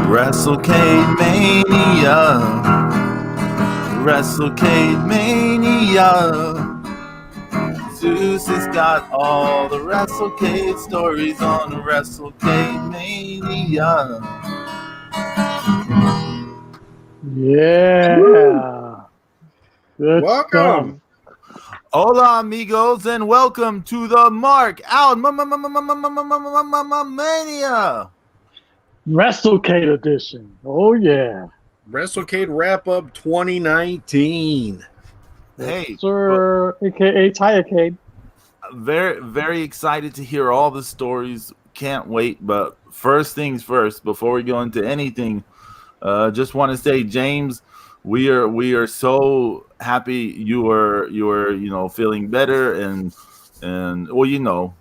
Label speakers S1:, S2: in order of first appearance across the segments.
S1: Wrestlecade Mania. Wrestlecade Mania. Zeus has got all the Wrestlecade stories on Wrestlecade Mania.
S2: Yeah. Good
S3: Welcome.
S2: stuff.
S1: Hola, amigos, and welcome to the Mark Out Mania.
S2: Wrestlecade edition. Oh, yeah.
S3: Wrestlecade Wrap Up 2019.
S1: Hey,
S2: Sir, a.k.a. Tirecade.
S1: very, very excited to hear all the stories. Can't wait. But first things first, before we go into anything, just want to say, James, we are so happy you are feeling better and well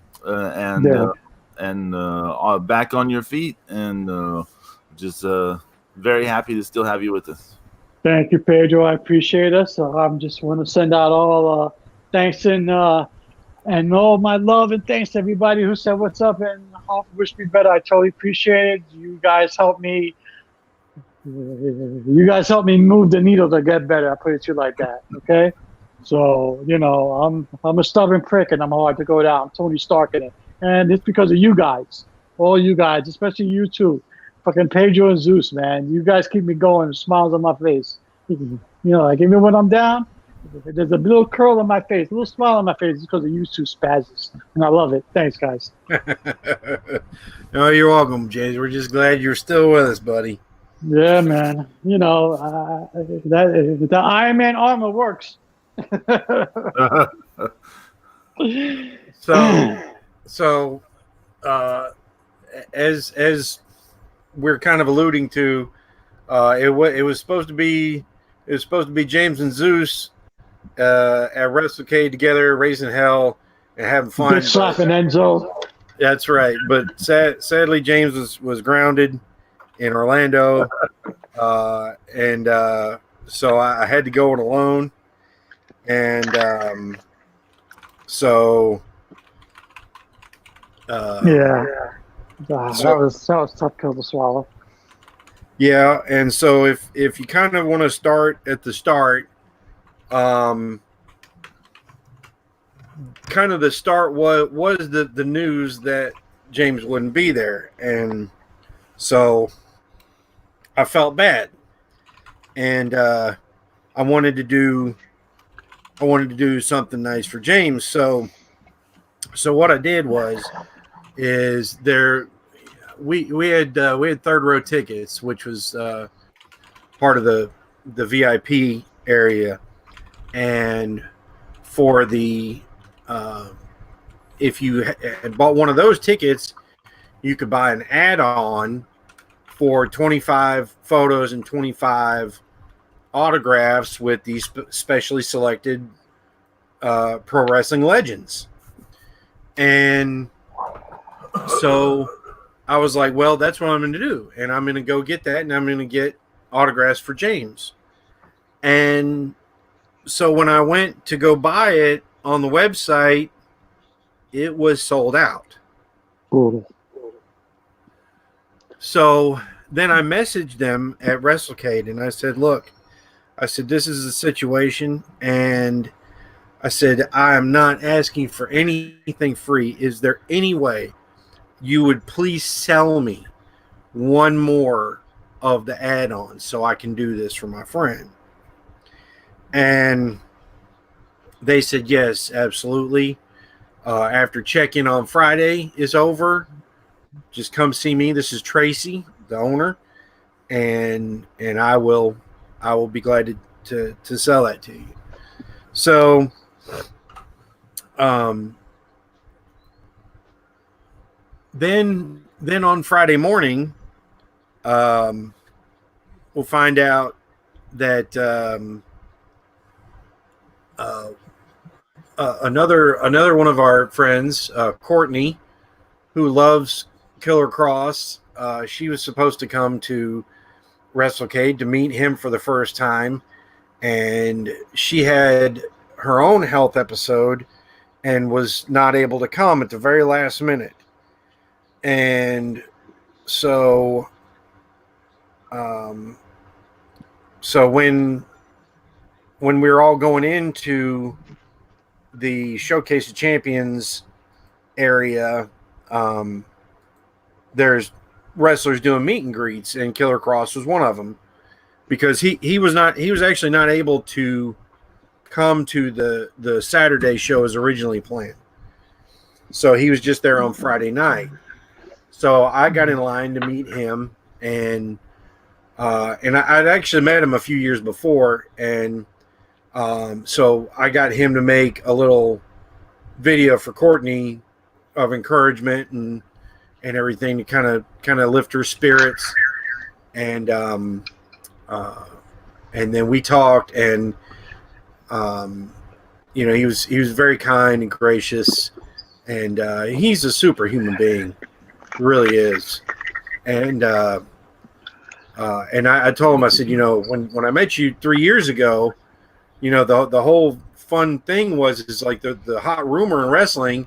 S1: back on your feet and just very happy to still have you with us.
S2: Thank you, Pedro. I appreciate it. So I just want to send out all thanks and all my love and thanks to everybody who said what's up and wish me better. I totally appreciate it. You guys helped me. You guys helped me move the needle to get better. I put it to you like that. Okay. So I'm a stubborn prick and I'm hard to go down. I'm Tony Stark in it, and it's because of you guys, all you guys, especially you two, fucking Pedro and Zeus, man. You guys keep me going. Smiles on my face. Like even when I'm down, there's a little curl on my face, a little smile on my face. It's because of you two spazzes, and I love it. Thanks, guys.
S3: No, you're welcome, James. We're just glad you're still with us, buddy.
S2: Yeah, man. The Iron Man armor works.
S3: So, as we're kind of alluding to, it was supposed to be James and Zeus at WrestleCade together, raising hell and having fun.
S2: Bitch slapping Enzo.
S3: That's right, but sadly, James was grounded in Orlando, and so I had to go it alone, and
S2: that was tough pill to swallow.
S3: Yeah, and so if you kind of want to start at the start, kind of the start was the news that James wouldn't be there, and so I felt bad, and I wanted to do something nice for James. So what I did is we had third row tickets, which was part of the VIP area, and for the if you had bought one of those tickets, you could buy an add-on for 25 photos and 25 autographs with these specially selected pro wrestling legends. And so I was like, well, that's what I'm going to do. And I'm going to go get that, and I'm going to get autographs for James. And so when I went to go buy it on the website, it was sold out.
S2: Ooh.
S3: So then I messaged them at Wrestlecade, and I said, look, this is the situation, and I said, I am not asking for anything free. Is there any way you would please sell me one more of the add-ons so I can do this for my friend? And they said, yes, absolutely. After check-in on Friday is over, just come see me. This is Tracy, the owner, and I will be glad to sell that to you. So, then on Friday morning, we'll find out that another one of our friends, Courtney, who loves Killer Cross, she was supposed to come to WrestleCade to meet him for the first time, and she had her own health episode and was not able to come at the very last minute. And so, so when we were all going into the Showcase of Champions area, there's wrestlers doing meet and greets, and Killer Cross was one of them, because he was actually not able to come to the Saturday show as originally planned. So he was just there on Friday night. So I got in line to meet him, and I'd actually met him a few years before, and so I got him to make a little video for Courtney of encouragement and everything to kind of lift her spirits, and then we talked, and he was very kind and gracious, and he's a superhuman being, he really is. And I told him, I said, when I met you 3 years ago, the whole fun thing is like the hot rumor in wrestling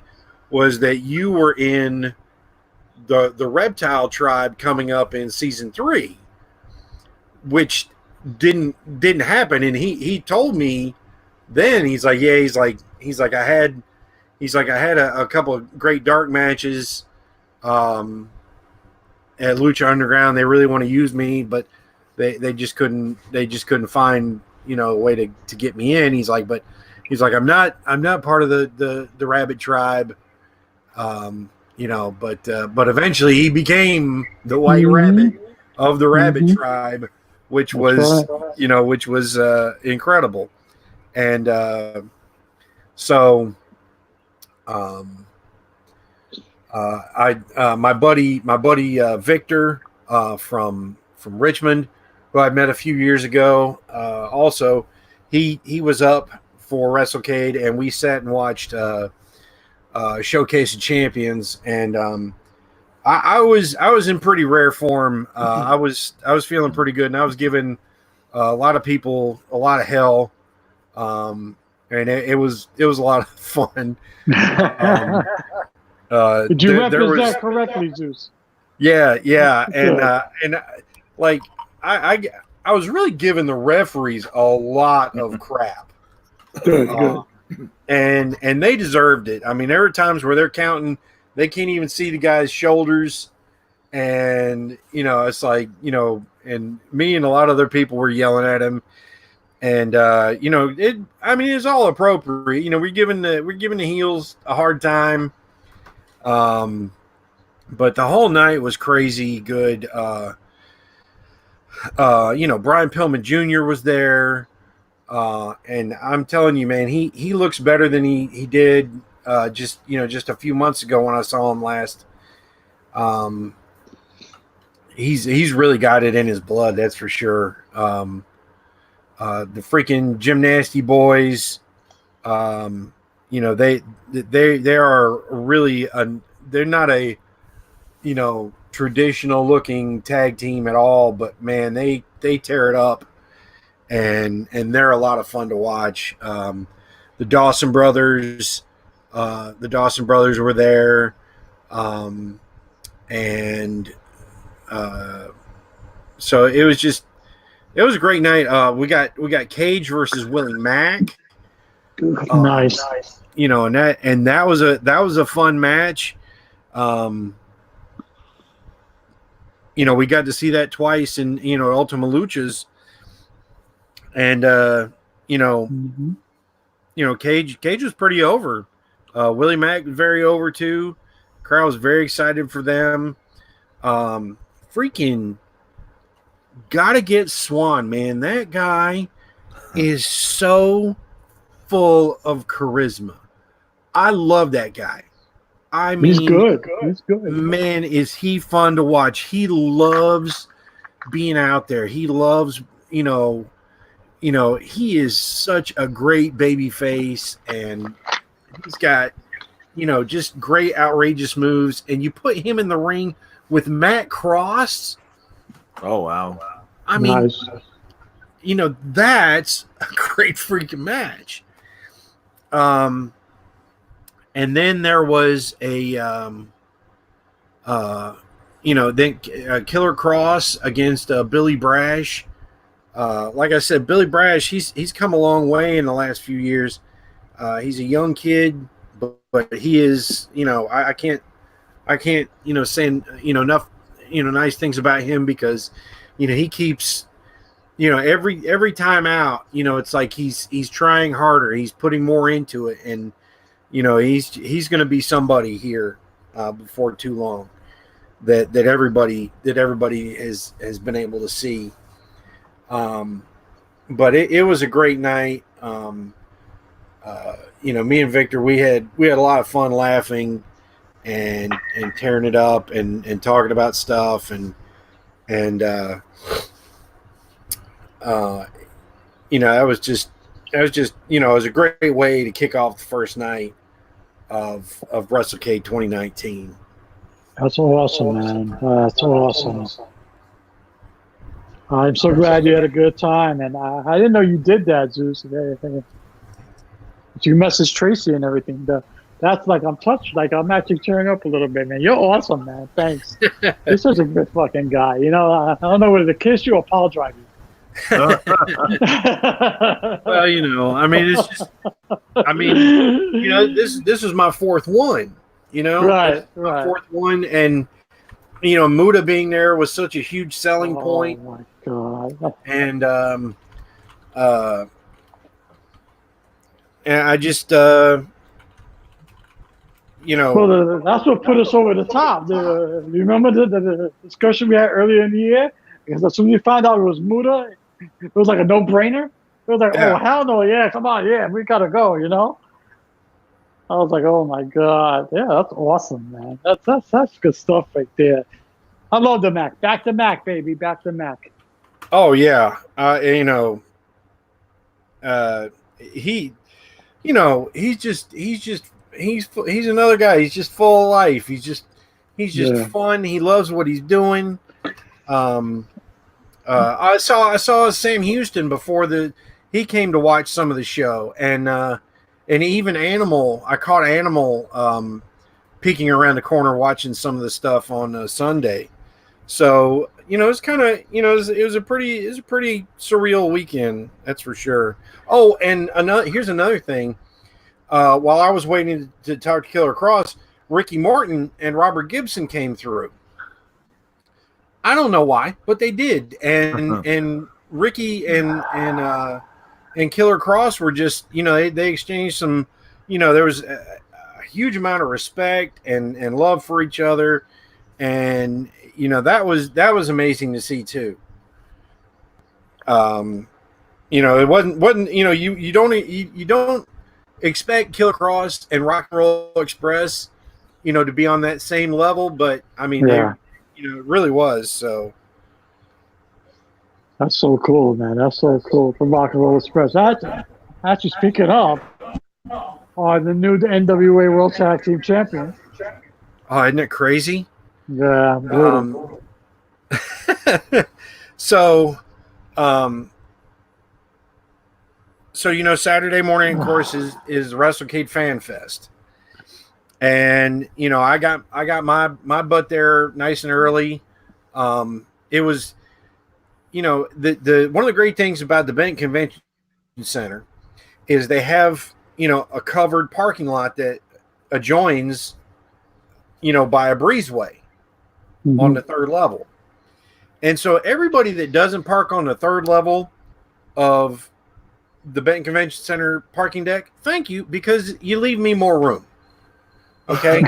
S3: was that you were in the Reptile Tribe coming up in season 3, which didn't happen. And he told me then, he's like, yeah, he's like I had a couple of great dark matches at Lucha Underground. They really want to use me, but they just couldn't find a way to get me in. He's like, I'm not part of the Rabbit Tribe, but eventually he became the White Rabbit of the Rabbit Tribe, which was incredible. And my buddy Victor from Richmond, who I met a few years ago, also he was up for Wrestlecade, and we sat and watched Showcase of Champions, and I was in pretty rare form. I was feeling pretty good, and I was giving a lot of people a lot of hell, and it was a lot of fun.
S2: Did you represent correctly, Zeus?
S3: Yeah, and like I was really giving the referees a lot of crap.
S2: Good.
S3: And they deserved it. I mean, there were times where they're counting, they can't even see the guy's shoulders, and it's like, and me and a lot of other people were yelling at him, and it's all appropriate. We're giving the heels a hard time. But the whole night was crazy good. Brian Pillman Jr. was there. And I'm telling you, man, he looks better than he did, just a few months ago when I saw him last. He's really got it in his blood. That's for sure. The freaking Gymnasty boys, they are really they're not a traditional looking tag team at all, but man, they tear it up, and they're a lot of fun to watch. The Dawson brothers were there, so it was a great night. We got Cage versus Willie Mack.
S2: Nice.
S3: And that was a fun match. We got to see that twice in Ultima Luchas, and Cage was pretty over. Willie Mack was very over too. Crowd was very excited for them. Freaking gotta get Swan, man. That guy is so full of charisma. I love that guy. I mean,
S2: he's good.
S3: Man, is he fun to watch. He loves being out there. He loves, he is such a great baby face, and he's got, just great outrageous moves. And you put him in the ring with Matt Cross.
S1: Oh, wow.
S3: I mean,
S2: nice.
S3: That's a great freaking match. And then there was a then Killer Cross against Billy Brash. Like I said, Billy Brash, he's come a long way in the last few years. He's a young kid, but he is, I can't say enough nice things about him, because he keeps every time out, it's like he's trying harder, he's putting more into it, and he's going to be somebody here before too long that everybody has been able to see. But it was a great night. Me and Victor, we had a lot of fun laughing and tearing it up and talking about stuff and that was just it was a great way to kick off the first night of Wrestlecade 2019.
S2: That's awesome, man. That's awesome. I'm so glad you had a good time, and I didn't know you did that, Zeus. But you messaged Tracy and everything. That's like, I'm touched. Like, I'm actually tearing up a little bit, man. You're awesome, man. Thanks. You're such a good fucking guy. I don't know whether to kiss you or pile drive you.
S3: Well, it's just, this is my fourth one,
S2: Right.
S3: Fourth one. And, Muda being there was such a huge selling point.
S2: Oh my God.
S3: And, I just, well,
S2: that's what put us over the top. You remember the discussion we had earlier in the year? Because as soon as we found out it was Muda, it was like a no-brainer. It was like,
S3: yeah.
S2: Oh, hell no, yeah, come on, yeah, we got to go, I was like, oh, my God. Yeah, that's awesome, man. That's good stuff right there. I love the Mac. Back to Mac, baby. Back to Mac.
S3: Oh, yeah. He's another guy. He's just full of life. He's just fun. He loves what he's doing. I saw Sam Houston before he came to watch some of the show, and even Animal. I caught Animal peeking around the corner watching some of the stuff on Sunday. So it's kind of it was a pretty surreal weekend, that's for sure. Oh, and here's another thing. While I was waiting to talk to Killer Cross, Ricky Morton and Robert Gibson came through. I don't know why, but they did. And Ricky and Killer Cross were just, they exchanged some, there was a huge amount of respect and love for each other. And, that was amazing to see too. It wasn't, you don't expect Killer Cross and Rock and Roll Express, to be on that same level, but I mean,
S2: yeah.
S3: It really was. So
S2: that's so cool, man. That's so cool from Rock and Roll Express. Actually, speaking of, the new NWA World Tag Team Champions.
S3: Oh, isn't it crazy?
S2: Yeah.
S3: So Saturday morning, of course, is Wrestlecade Fan Fest. And I got my butt there nice and early. It was, the one of the great things about the Benton Convention Center is they have a covered parking lot that adjoins by a breezeway on the third level, and so everybody that doesn't park on the third level of the Benton Convention Center parking deck, thank you, because you leave me more room. Okay.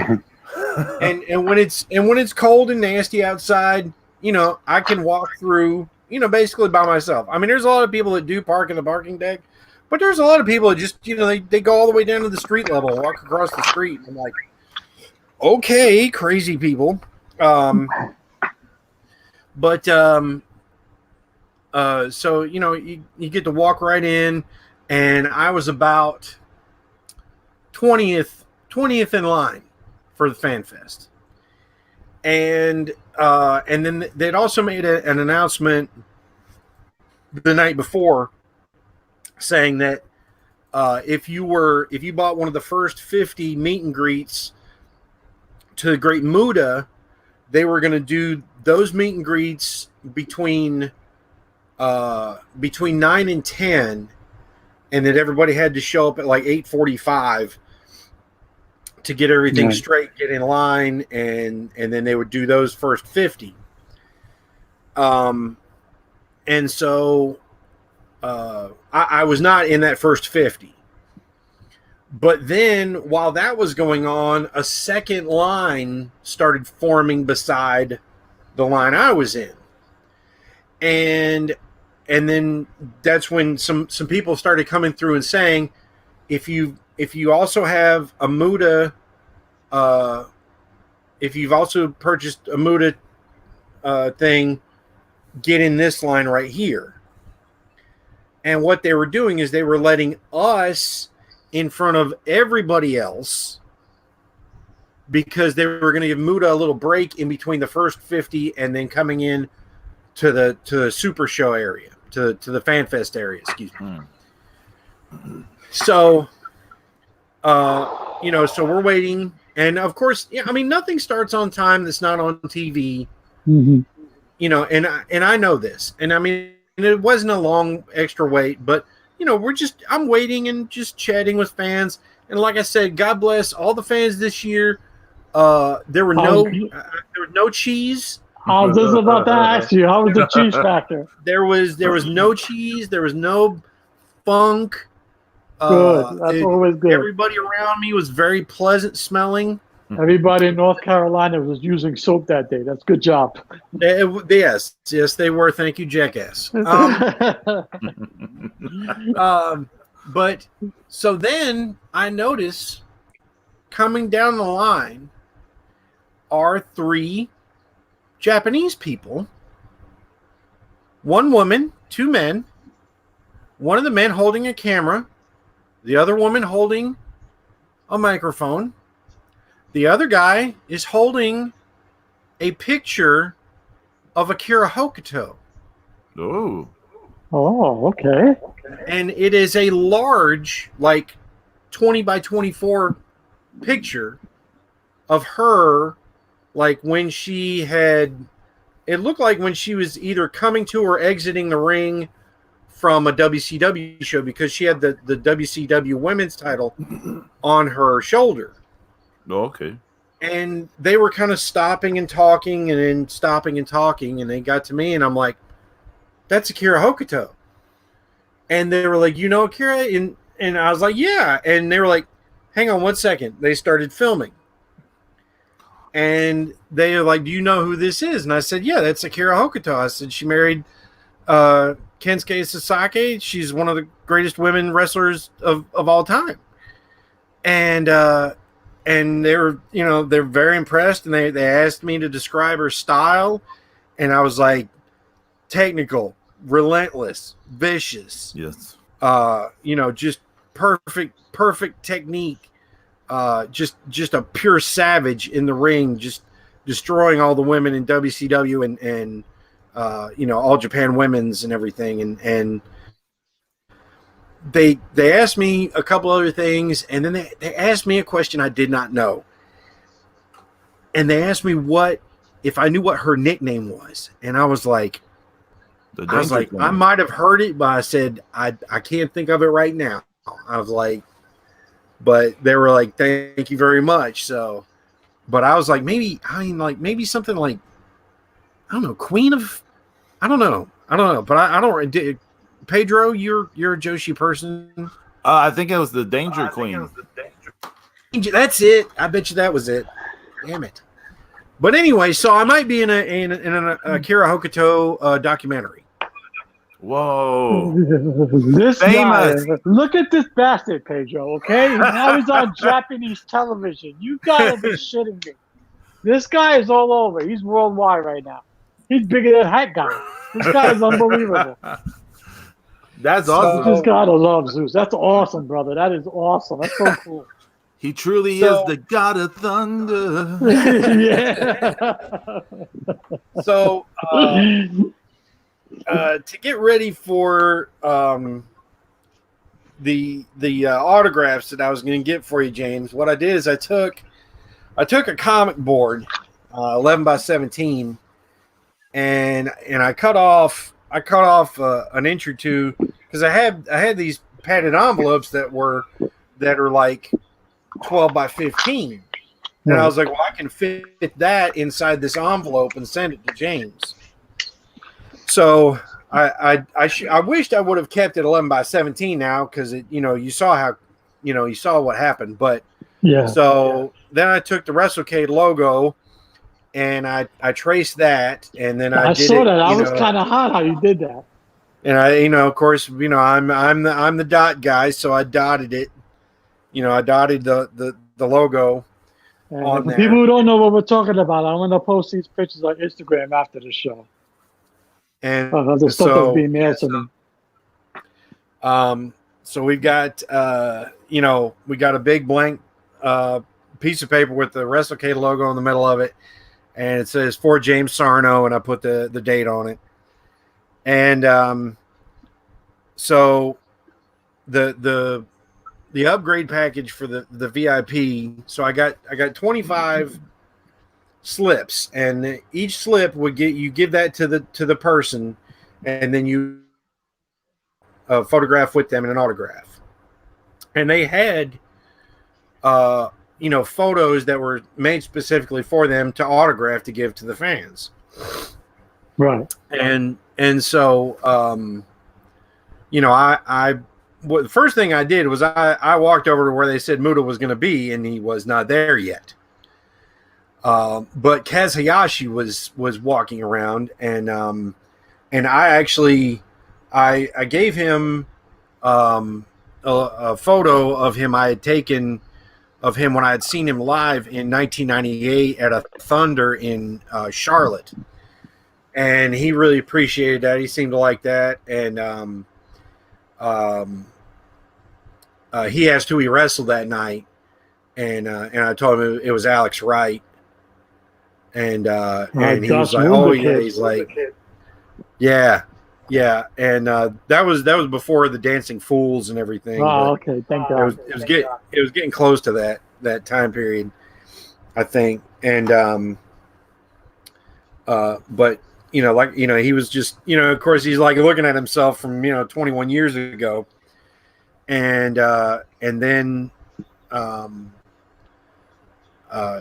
S3: and when it's cold and nasty outside, I can walk through, basically by myself. I mean, there's a lot of people that do park in the parking deck, but there's a lot of people that just, they go all the way down to the street level, walk across the street. I'm like, okay, crazy people. So, you get to walk right in, and I was about 20th in line for the Fan Fest. And then they'd also made an announcement the night before saying that if you bought one of the first 50 meet and greets to the Great Muda, they were going to do those meet and greets between 9 and 10, and that everybody had to show up at like 8:45 to get everything straight, get in line, and then they would do those first 50. And so I was not in that first 50. But then while that was going on, a second line started forming beside the line I was in. And then that's when some people started coming through and saying, if you also have a Muda, if you've also purchased a Muda thing, get in this line right here. And what they were doing is they were letting us in front of everybody else because they were going to give Muda a little break in between the first 50 and then coming in to the Super Show area, to the Fan Fest area, excuse me. So, so we're waiting. And of course, nothing starts on time that's not on TV.
S2: Mm-hmm.
S3: And I know this. And it wasn't a long extra wait, but I'm waiting and just chatting with fans. And like I said, God bless all the fans this year. There was no cheese.
S2: I was just about to ask you, how was the cheese factor?
S3: There was no cheese. There was no funk.
S2: Good. That's always good.
S3: Everybody around me was very pleasant smelling.
S2: Everybody in North Carolina was using soap that day. That's good job.
S3: Yes, they were. Thank you, jackass. But so then I notice coming down the line are 3 Japanese people, 1 woman, 2 men, one of the men holding a camera, the other woman holding a microphone. The other guy is holding a picture of Akira Hokuto.
S1: Oh.
S2: Oh, okay.
S3: And it is a large, like 20 by 24 picture of her, like when she had, it looked like when she was either coming to or exiting the ring from a WCW show, because she had the WCW women's title on her shoulder.
S1: Oh, okay.
S3: And they were kind of stopping and talking and then stopping and talking, and they got to me and I'm like, that's Akira Hokuto. And they were like, Akira? And I was like, yeah. And they were like, hang on 1 second. They started filming. And they were like, do you know who this is? And I said, yeah, that's Akira Hokuto. I said, she married Kensuke Sasaki. She's one of the greatest women wrestlers of all time. And they're very impressed, and they asked me to describe her style, and I was like, technical, relentless, vicious.
S1: Yes.
S3: Just perfect technique. Just a pure savage in the ring, just destroying all the women in WCW and All Japan Women's and everything. And they asked me a couple other things, and then they asked me a question I did not know. And they asked me if I knew what her nickname was. And I was like, I might have heard it, but I said, I can't think of it right now. I was like, but they were like, thank you very much. So, but I was like, maybe something like, I don't know, Queen of, I don't know. But I don't, Pedro, you're a Joshi person.
S1: I think it was the Danger Queen.
S3: That's it. I bet you that was it. Damn it. But anyway, so I might be in an Akira Hokuto documentary.
S1: Whoa.
S2: This
S1: Famous.
S2: guy, look at this bastard, Pedro, okay? Now he's on Japanese television. You gotta be shitting me. This guy is all over. He's worldwide right now. He's bigger than Hat Guy. This guy is unbelievable.
S1: That's awesome.
S2: You just gotta love Zeus. That's awesome, brother. That is awesome. That's so cool.
S1: He truly is the god of thunder.
S2: Yeah.
S3: So, to get ready for the autographs that I was going to get for you, James, what I did is I took a comic board, 11 by 17, and I cut off an inch or two, because I had these padded envelopes that are like 12 by 15, and I was like, well, I can fit that inside this envelope and send it to James. So I wished I would have kept it 11 by 17 now, because you saw what happened. But
S2: Yeah.
S3: So then I took the Wrestlecade logo and I traced that, and then I did
S2: saw
S3: it,
S2: that. I was kind of hot how you did that.
S3: And I, of course, I'm the dot guy, so I dotted it. I dotted the logo.
S2: And for people who don't know what we're talking about, I'm going to post these pictures on Instagram after the show.
S3: And
S2: the stuff that's being mailed to me.
S3: So we've got, we got a big blank piece of paper with the Wrestlecade logo in the middle of it, and it says for James Sarno, and I put the date on it. And so the upgrade package for the VIP. So I got 25 slips, and each slip would give that to the person, and then you photograph with them and an autograph. And they had photos that were made specifically for them to autograph to give to the fans.
S2: Right.
S3: And so the first thing I did was I walked over to where they said Muta was going to be, and he was not there yet. But Kaz Hayashi was walking around, and I actually I gave him a photo of him I had taken of him when I had seen him live in 1998 at a Thunder in Charlotte, and he really appreciated that. He seemed to like that, and he asked who he wrestled that night, and I told him it was Alex Wright. And he was like, oh yeah, he's like, yeah, and that was before the Dancing Fools and everything.
S2: Oh, okay, thank God.
S3: It was getting close to that time period, I think. And but he was just, of course he's like looking at himself from 21 years ago, and then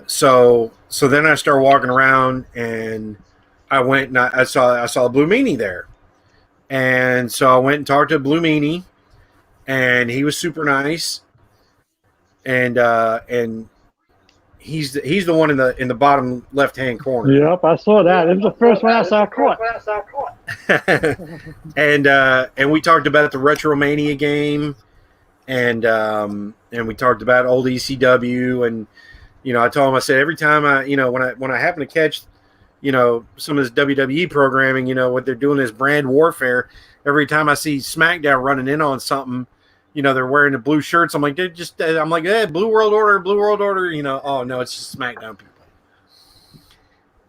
S3: so then I started walking around, and I went and I saw Blue Meanie there, and so I went and talked to Blue Meanie, and he was super nice, and he's the one in the bottom left hand corner.
S2: Yep, I saw that. It was the first one I saw caught.
S3: And we talked about the Retromania game, and we talked about old ECW, and I told him, I said, every time when I happen to catch, some of this WWE programming, what they're doing is brand warfare. Every time I see SmackDown running in on something, they're wearing the blue shirts. I'm like, Blue World Order, oh no, it's just SmackDown people.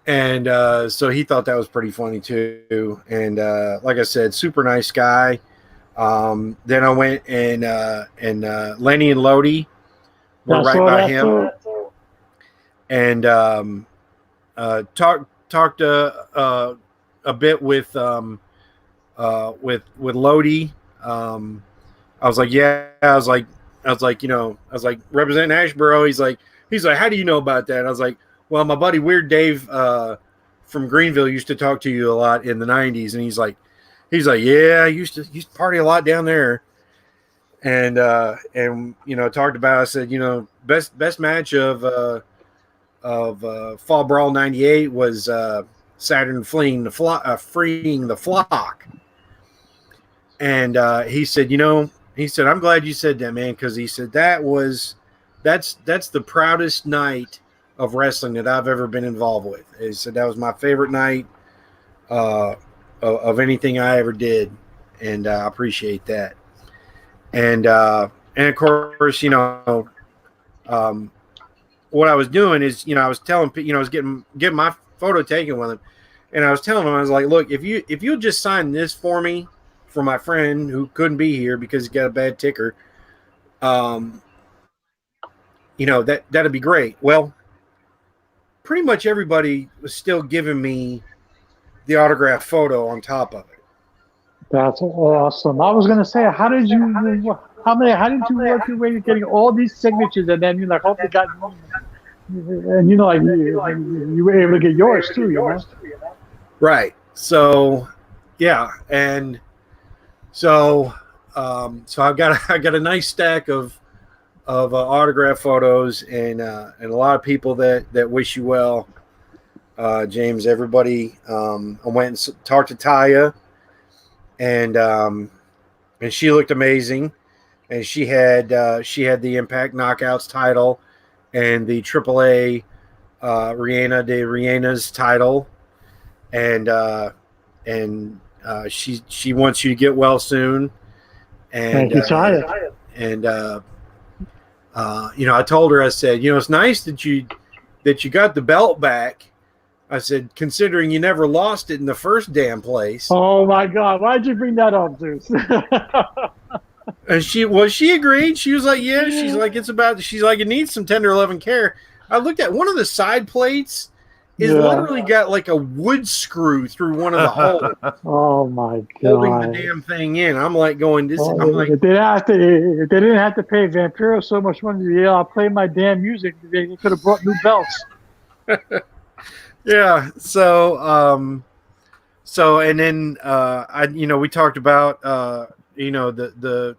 S3: And so he thought that was pretty funny too. And like I said, super nice guy. Then I went and Lenny and Lodi were right by him. And talked a bit with Lodi. I was like, representing Ashboro. He's like, how do you know about that? I was like, well, my buddy Weird Dave from Greenville used to talk to you a lot in the 90s, and he's like, yeah, I used to party a lot down there. And talked about, I said, best match of Fall Brawl 98 was Saturn freeing the flock. And he said, I'm glad you said that, man, because he said that's the proudest night of wrestling that I've ever been involved with. He said that was my favorite night of anything I ever did, and I appreciate that. And of course, what I was doing is, I was telling, I was getting my photo taken with him, and I was telling him, I was like, look, if you'll just sign this for me for my friend who couldn't be here because he got a bad ticker. That'd be great. Well, pretty much everybody was still giving me the autograph photo on top of it.
S2: That's awesome. I was gonna say, how did you work your way to getting all these signatures, and then you like hopefully got, and you were able to get yours too, you know?
S3: Right. So, yeah, and so I got a nice stack of autograph photos and a lot of people that wish you well, James. Everybody. I went and talked to Taya, and she looked amazing, and she had the Impact Knockouts title and the AAA Reina de Reina's title, and she wants you to get well soon. And
S2: Thank you, Taya.
S3: And I told her, I said, it's nice that you got the belt back. I said, considering you never lost it in the first damn place.
S2: Oh my God! Why'd you bring that up, Zeus?
S3: And she agreed. She was like, yeah. She's like, it needs some tender love and care. I looked at one of the side plates. Is literally got like a wood screw through one of the holes.
S2: Oh my God!
S3: Holding the damn thing in. I'm like going. I'm like,
S2: if they didn't have to pay Vampiro so much money. I'll play my damn music. They could have brought new belts.
S3: Yeah. So and then we talked about the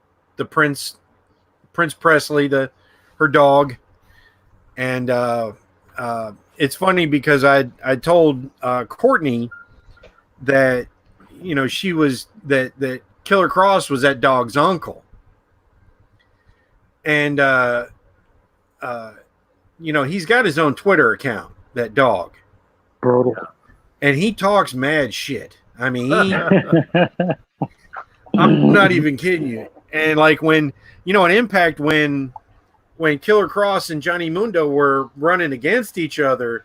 S3: Prince Presley, her dog, and it's funny because I told Courtney that she was that Killer Cross was that dog's uncle, and he's got his own Twitter account, that dog.
S2: Brutal.
S3: And he talks mad shit. I mean, I'm not even kidding you. And like when in Impact, when Killer Cross and Johnny Mundo were running against each other,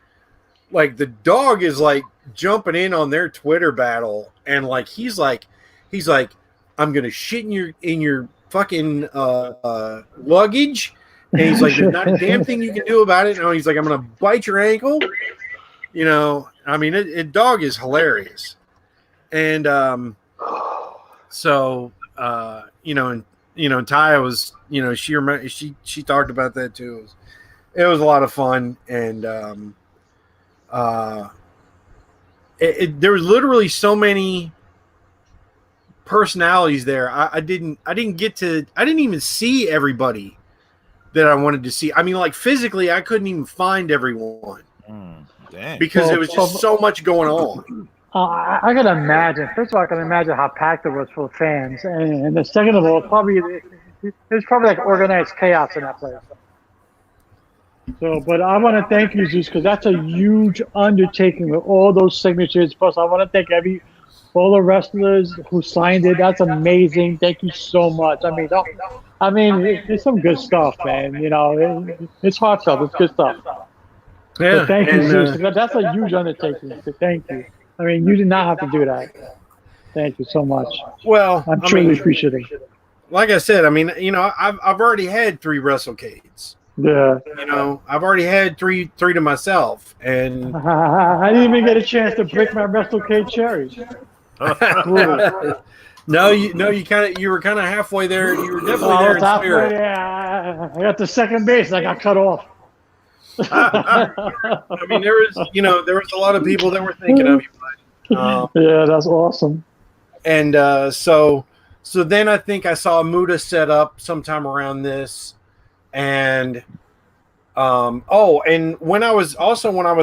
S3: like the dog is like jumping in on their Twitter battle, and like he's like, I'm gonna shit in your fucking luggage, and he's like, there's not a damn thing you can do about it. And he's like, I'm gonna bite your ankle. I mean, dog is hilarious, and Taya was, she talked about that too. It was a lot of fun, and there was literally so many personalities there. I didn't even see everybody that I wanted to see. I mean, like physically, I couldn't even find everyone. Because there was just so much going on.
S2: I can imagine. First of all, I can imagine how packed it was for fans, and the second of all, there's probably like organized chaos in that place. So, but I want to thank you, Zeus, because that's a huge undertaking with all those signatures. Plus, I want to thank all the wrestlers who signed it. That's amazing. Thank you so much. I mean, it's some good stuff, man. It's heartfelt. It's good stuff.
S3: Yeah,
S2: so thank you, Zeus. That's a huge undertaking. So thank you. I mean, you did not have to do that. Thank you so much.
S3: Well,
S2: I'm truly appreciative.
S3: Like I said, I mean, I've already had 3 Wrestlecades.
S2: Yeah.
S3: I've already had three to myself, and
S2: I didn't even get a chance to break my Wrestlecade cherries.
S3: No, you were kind of halfway there. You were definitely there in spirit.
S2: Yeah, I got to second base. I got cut off.
S3: I mean, there was a lot of people that were thinking of you.
S2: Yeah, that's awesome.
S3: And so then I think I saw Muda set up sometime around this, and and when I was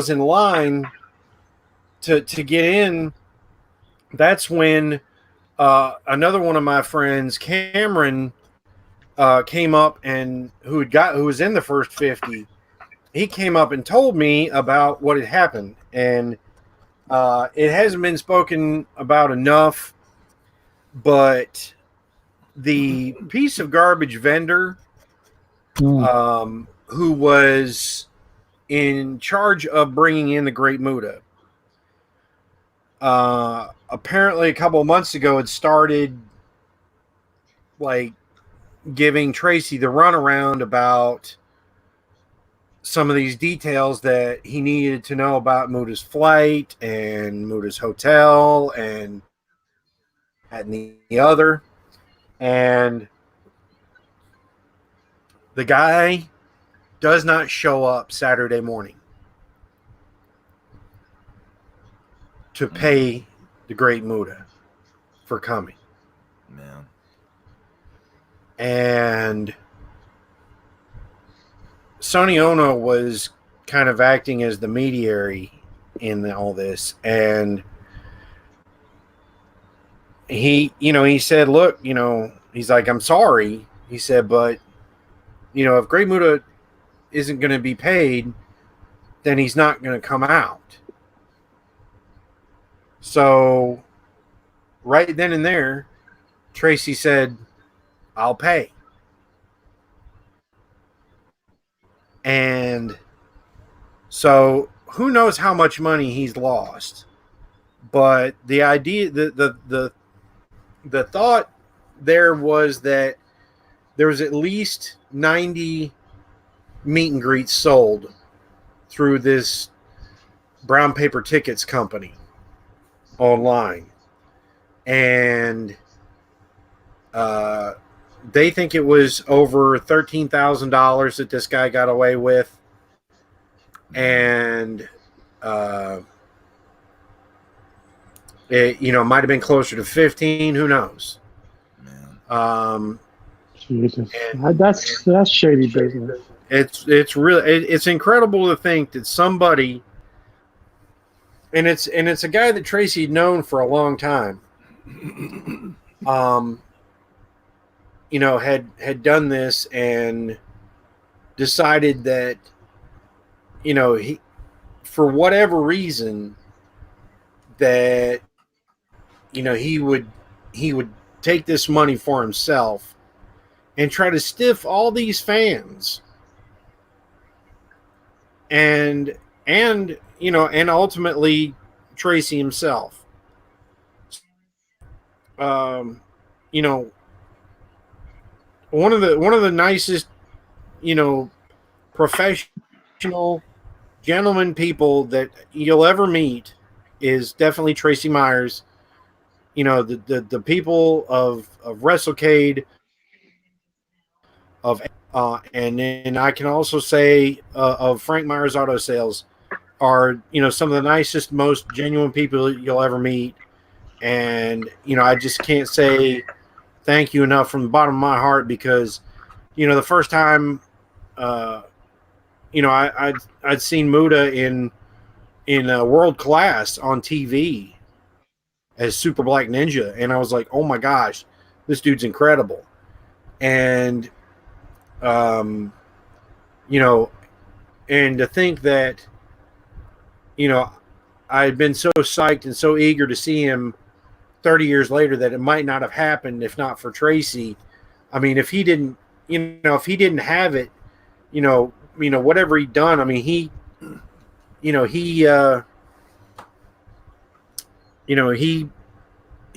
S3: in line to get in, that's when another one of my friends, Cameron, came up, and who was in the first 50. He came up and told me about what had happened, and it hasn't been spoken about enough, but the piece of garbage vendor who was in charge of bringing in the Great Muta, apparently a couple of months ago had started like giving Tracy the runaround about some of these details that he needed to know about Muda's flight and Muda's hotel and the other. And the guy does not show up Saturday morning to pay the great Muda for coming.
S1: Man.
S3: And Sonny Ono was kind of acting as the mediator in all this. And he said, look, he's like, I'm sorry. He said, but, if Great Muda isn't going to be paid, then he's not going to come out. So right then and there, Tracy said, I'll pay. And so who knows how much money he's lost. But the idea, the thought there was that there was at least 90 meet and greets sold through this brown paper tickets company online. And they think it was over $13,000 that this guy got away with. And it might have been closer to 15, who knows.
S2: Jesus. That's shady business.
S3: It's really it's incredible to think that somebody, and it's a guy that Tracy had known for a long time, had done this and decided that, he, for whatever reason, that, he would take this money for himself and try to stiff all these fans and ultimately Tracy himself. One of the nicest, professional gentleman people that you'll ever meet is definitely Tracy Myers. The people of Wrestlecade, and then I can also say of Frank Myers Auto Sales are, some of the nicest, most genuine people you'll ever meet. And, I just can't say thank you enough from the bottom of my heart, because, the first time, I'd seen Muda in World Class on TV as Super Black Ninja, and I was like, oh my gosh, this dude's incredible. And and to think that, I had been so psyched and so eager to see him 30 years later that it might not have happened if not for Tracy. I mean, if he didn't have it, whatever he'd done, I mean, he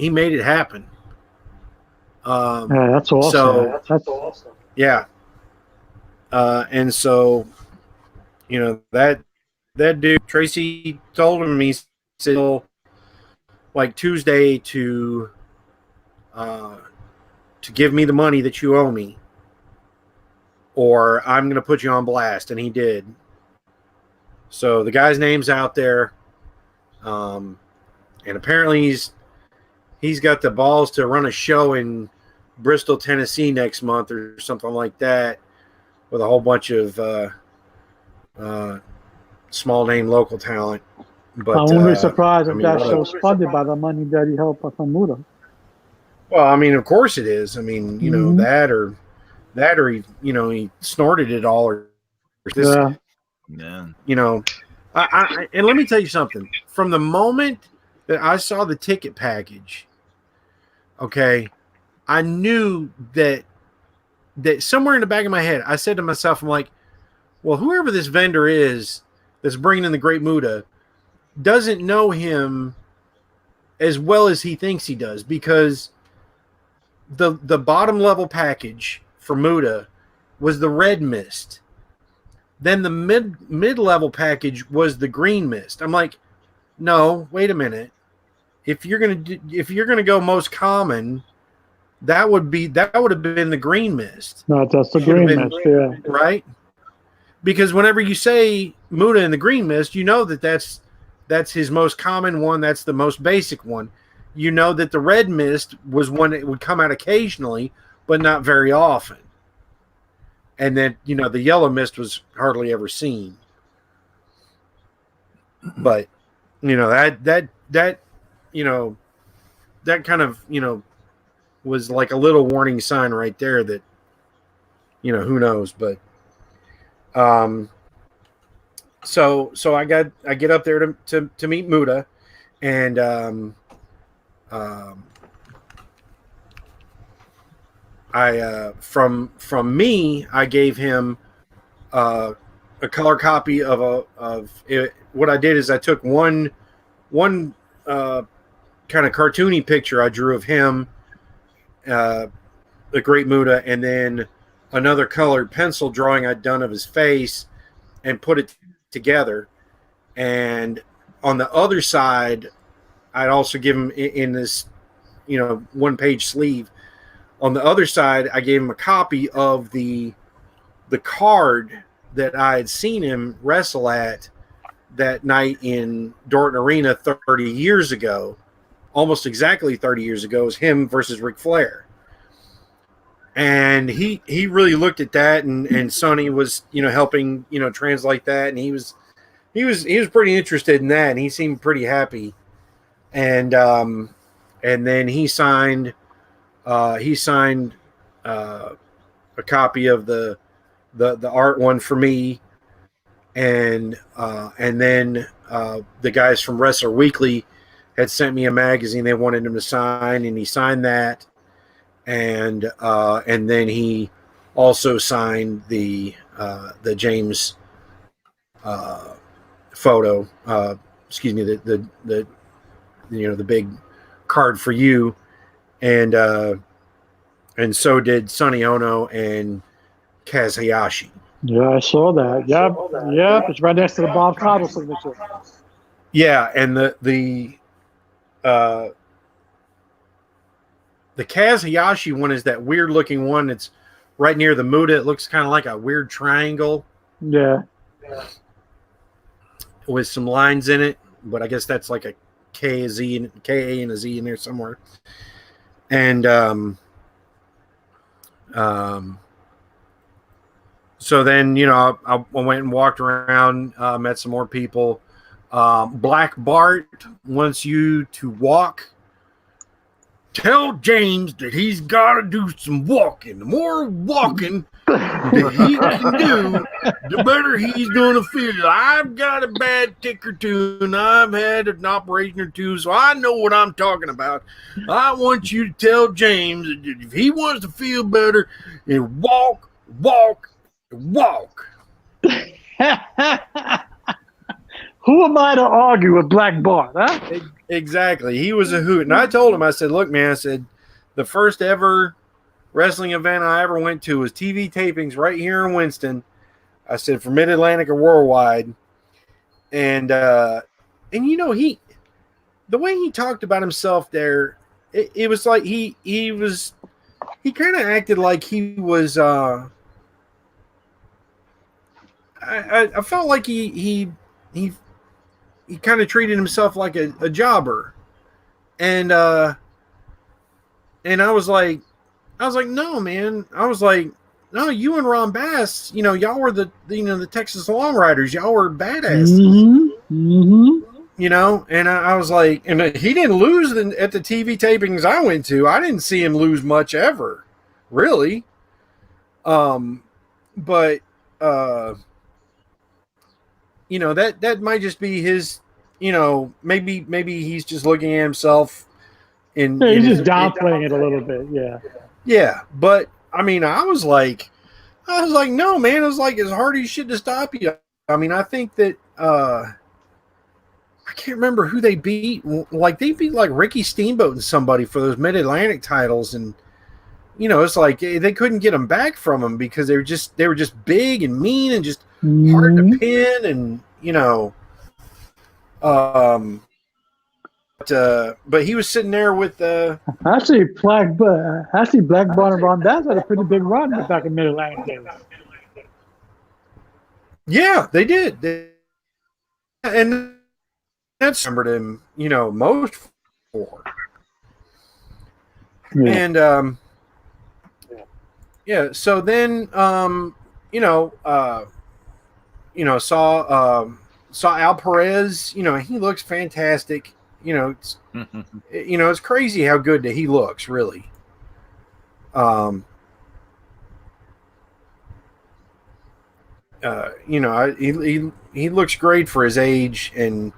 S3: made it happen.
S2: Yeah, that's awesome.
S3: So,
S2: that's awesome.
S3: Yeah. And so, that dude, Tracy told him, he said, like Tuesday to give me the money that you owe me, or I'm going to put you on blast. And he did. So the guy's name's out there. And apparently he's got the balls to run a show in Bristol, Tennessee next month or something like that, with a whole bunch of small name local talent. But
S2: I wouldn't be surprised if that show's funded by the money that he helped from Muda.
S3: Well, I mean, of course it is. I mean, that or he, he snorted it all, or this.
S1: Yeah.
S3: I and let me tell you something. From the moment that I saw the ticket package, okay, I knew that somewhere in the back of my head, I said to myself, I'm like, well, whoever this vendor is that's bringing in the Great Muda doesn't know him as well as he thinks he does, because the bottom level package for Muta was the red mist. Then the mid level package was the green mist. I'm like, no, wait a minute. If you're gonna go most common, that would have been the green mist.
S2: No, that's the green mist, yeah.
S3: Right? Because whenever you say Muta in the green mist, you know that's his most common one. That's the most basic one. You know that the red mist was one that would come out occasionally, but not very often. And then, the yellow mist was hardly ever seen. But, that kind of, was like a little warning sign right there that, who knows, but, so I get up there to meet Muta, and, from me, I gave him a color copy of it. What I did is I took one kind of cartoony picture I drew of him, the Great Muta, and then another colored pencil drawing I'd done of his face, and put it together. And on the other side, I'd also give him in this, 1-page sleeve. On the other side, I gave him a copy of the card that I had seen him wrestle at that night in Dorton Arena 30 years ago. Almost exactly 30 years ago, was him versus Ric Flair. And he really looked at that, and Sonny was, helping, translate that, and he was pretty interested in that, and he seemed pretty happy. And then he signed a copy of the art one for me, and then the guys from Wrestler Weekly had sent me a magazine they wanted him to sign, and he signed that, and then he also signed the James photo. Excuse me, the the big card for you. And so did Sonny Ono and Kaz Hayashi.
S2: Yeah, I saw that. Yep. It's right next to the Bob Caudle signature.
S3: Yeah, and the Kaz Hayashi one is that weird looking one that's right near the Muta. It looks kind of like a weird triangle.
S2: Yeah.
S3: With some lines in it, but I guess that's like a K, a Z, and K, A, and a Z in there somewhere. And so then, I went and walked around, met some more people. Black Bart wants you to walk. Tell James that he's got to do some walking. The more walking that he can do, the better he's going to feel. I've got a bad tick or two, and I've had an operation or two, so I know what I'm talking about. I want you to tell James that if he wants to feel better, and walk.
S2: Who am I to argue with Black Bart, huh?
S3: Exactly. He was a hoot. And I told him, I said, look, man, I said, the first ever wrestling event I ever went to was TV tapings right here in Winston. I said, for Mid-Atlantic or Worldwide. And the way he talked about himself there, it was like he kind of acted like he was, I felt like he kind of treated himself like a jobber. And I was like, no, man. I was like, no, you and Ron Bass, y'all were the Texas Long Riders. Y'all were badasses. And I was like, and he didn't lose at the TV tapings I went to. I didn't see him lose much ever, really. But that might just be his, maybe he's just looking at himself he's
S2: just downplaying it a little bit. Yeah.
S3: Yeah. But I mean, I was like, no, man, it was like as hard as shit to stop you. I mean, I think that, I can't remember who they beat. Like they beat like Ricky Steamboat and somebody for those Mid-Atlantic titles. And it's like they couldn't get them back from him because they were just big and mean and just hard
S2: Mm-hmm.
S3: to pin, and but he was sitting there with
S2: Actually, Black Bar and Rondaz had a pretty big run back in Mid-Atlantic days.
S3: yeah, they did. And that's remembered him, most for.
S2: Yeah.
S3: And so then saw Al Perez, he looks fantastic. It's crazy how good that he looks, really. He looks great for his age, and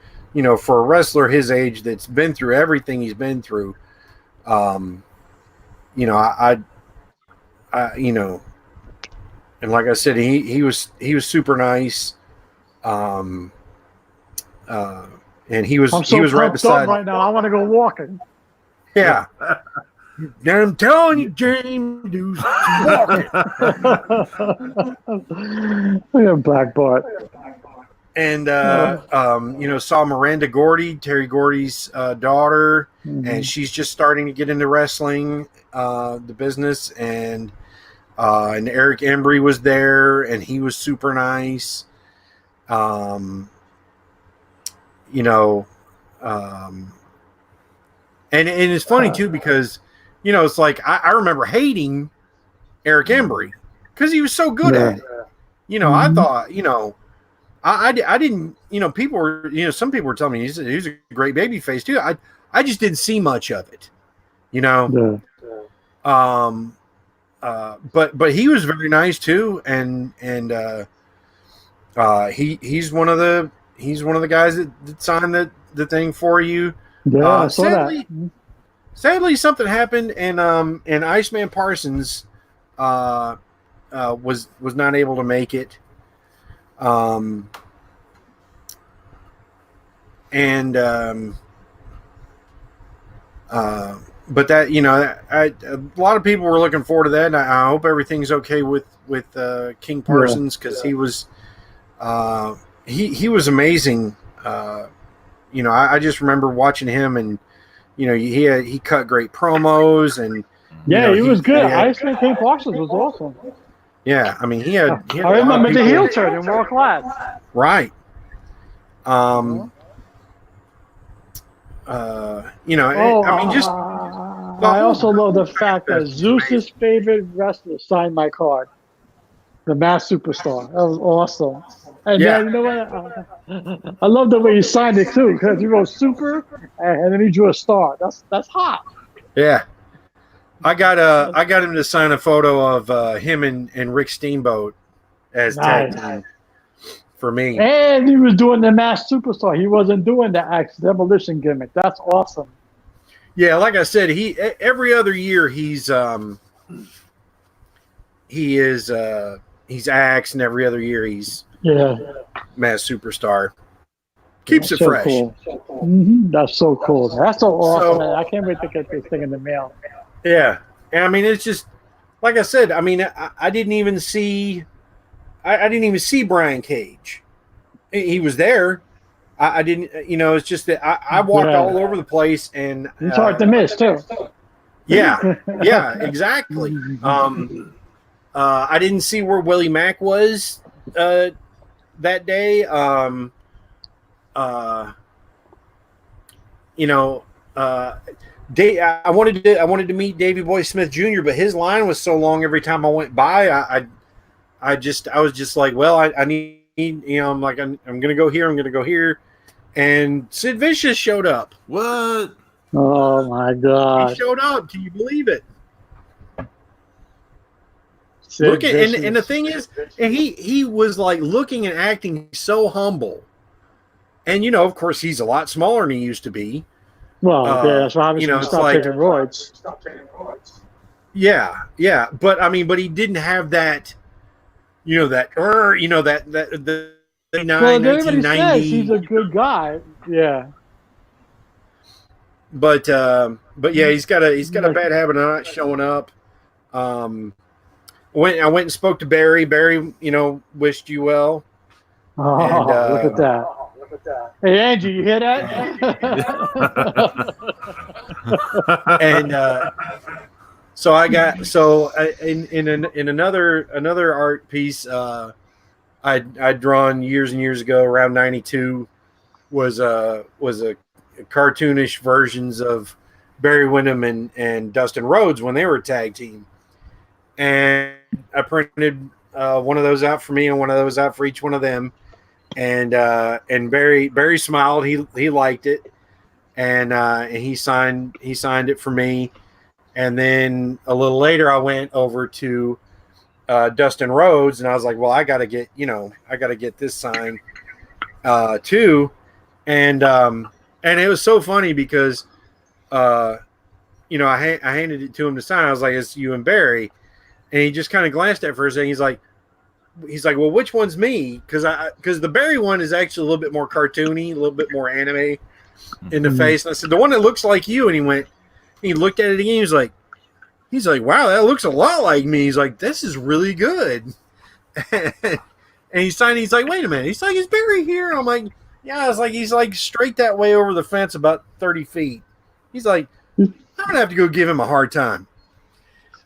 S3: for a wrestler his age that's been through everything he's been through. And like I said, he was super nice. And he was right beside
S2: right now. I want to go walking.
S3: Yeah. I'm telling you, James, dude, walking.
S2: Look at Black Bart.
S3: And saw Miranda Gordy, Terry Gordy's daughter, and she's just starting to get into wrestling, the business, and Eric Embry was there, and he was super nice. And it's funny too, because it's like I remember hating Eric Embry because he was so good at it. I thought I didn't, people were, some people were telling me he's a great baby face too. I just didn't see much of it, but he was very nice too. And he's one of the guys that signed the thing for you.
S2: Yeah, I saw that.
S3: Sadly, something happened, and Iceman Parsons was not able to make it. But that a lot of people were looking forward to that, and I hope everything's okay with King Parsons, because he was he was amazing. I just remember watching him, and he cut great promos, and
S2: he was good. Iceman King Parsons was awesome.
S3: Yeah, I mean, he had
S2: I remember the heel turn in World Class.
S3: Right. I
S2: also love the fact that Zeus's favorite wrestler signed my card, the Masked Superstar. That was awesome. And then, you know what? I love the way he signed it too, because he wrote Super and then he drew a star. That's hot.
S3: Yeah. I got him to sign a photo of him and Rick Steamboat as tag team for me.
S2: And he was doing the Masked Superstar. He wasn't doing the Axe Demolition gimmick. That's awesome.
S3: Yeah, like I said, every other year he's Axe, and every other year he's Masked Superstar. Keeps it
S2: so
S3: fresh.
S2: Cool. That's so cool. That's so awesome. Man. I can't wait to get this thing in the mail.
S3: Yeah, and I mean, it's just like I said. I mean, I didn't even see Brian Cage. He was there. I didn't. It's just that I walked all over the place, and
S2: it's hard to miss too.
S3: Yeah, exactly. I didn't see where Willie Mack was that day. I wanted to meet Davey Boy Smith Jr., but his line was so long every time I went by. I was just like, well, I need, I'm like, I'm gonna go here, I'm gonna go here, and Sid Vicious showed up.
S1: What?
S2: Oh my God!
S3: He showed up. Can you believe it?
S2: Sid
S3: and the thing is, and he was like looking and acting so humble, and of course, he's a lot smaller than he used to be.
S2: Well, that's why he stopped taking roids.
S3: Yeah, but I mean, but he didn't have that, the 1990.
S2: He's a good guy. Yeah.
S3: But yeah, he's got a bad habit of not showing up. I went and spoke to Barry. Barry, wished you well.
S2: Oh,
S3: And,
S2: look at that. Hey, Angie, you hear that?
S3: and so in another art piece I'd drawn years and years ago, around 92, was a cartoonish versions of Barry Windham and Dustin Rhodes when they were a tag team, and I printed one of those out for me and one of those out for each one of them, and Barry smiled. He liked it, and he signed it for me. And then a little later, I went over to Dustin Rhodes, and I was like, "Well, I got to get this signed too." And it was so funny because I handed it to him to sign. I was like, "It's you and Barry," and he just kind of glanced at it for a second. He's like, "Well, which one's me?" Because the Barry one is actually a little bit more cartoony, a little bit more anime in the face. And I said, "The one that looks like you," and he looked at it again. He's like, "Wow, that looks a lot like me." He's like, "This is really good." And he's like, "Wait a minute." He's like, "Is Barry here?" I'm like, "Yeah." I was like, "He's like straight that way over the fence about 30 feet. He's like, "I'm going to have to go give him a hard time."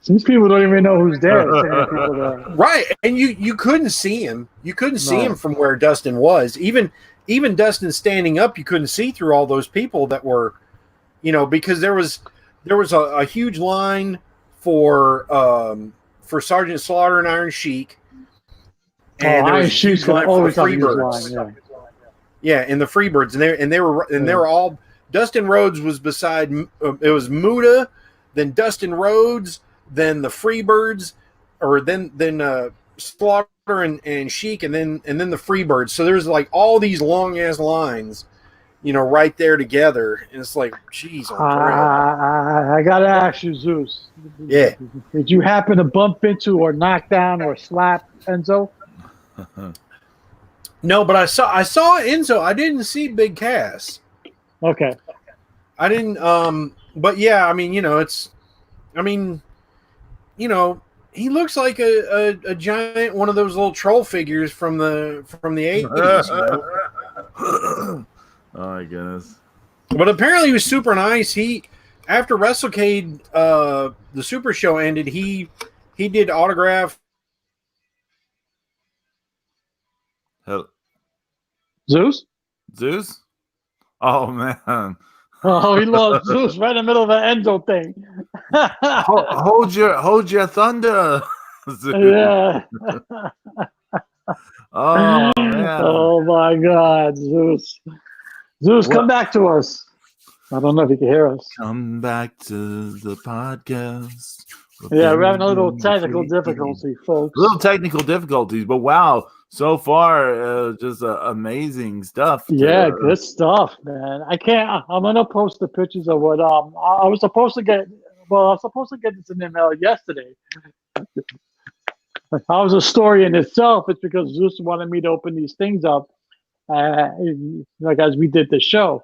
S2: These people don't even know who's there.
S3: Right. And you couldn't see him. You couldn't see him from where Dustin was. Even Dustin standing up, you couldn't see through all those people that were, because there was a huge line for Sergeant Slaughter and Iron Sheik. And
S2: Iron Sheik's always have Freebirds.
S3: Yeah, and the Freebirds, and they were all. Dustin Rhodes was beside. It was Muda, then Dustin Rhodes, then the Freebirds, or then Slaughter and Sheik, and then the Freebirds. So there's like all these long ass lines, right there together, and it's like, geez,
S2: I gotta ask you, Zeus.
S3: Yeah.
S2: Did you happen to bump into or knock down or slap Enzo?
S3: No, but I saw Enzo. I didn't see Big Cass.
S2: Okay.
S3: I didn't. But yeah, I mean, he looks like a giant one of those little troll figures from the 80s.
S1: Oh my goodness!
S3: But apparently he was super nice. After Wrestlecade, the Super Show ended. He did autograph.
S2: Zeus?
S1: Oh man!
S2: Oh, he lost Zeus right in the middle of an Enzo thing.
S1: hold your thunder.
S2: Yeah.
S1: Oh man!
S2: Oh my God, Zeus! Come back to us. I don't know if you can hear us.
S1: Come back to the podcast.
S2: Yeah, we're having a little technical difficulty, folks.
S1: Little technical difficulties, but wow, so far, just amazing stuff.
S2: Yeah, good stuff, man. I'm gonna post the pictures of what I was supposed to get. Well, I was supposed to get this in the mail yesterday. That was a story in itself. It's because Zeus wanted me to open these things up, like as we did the show.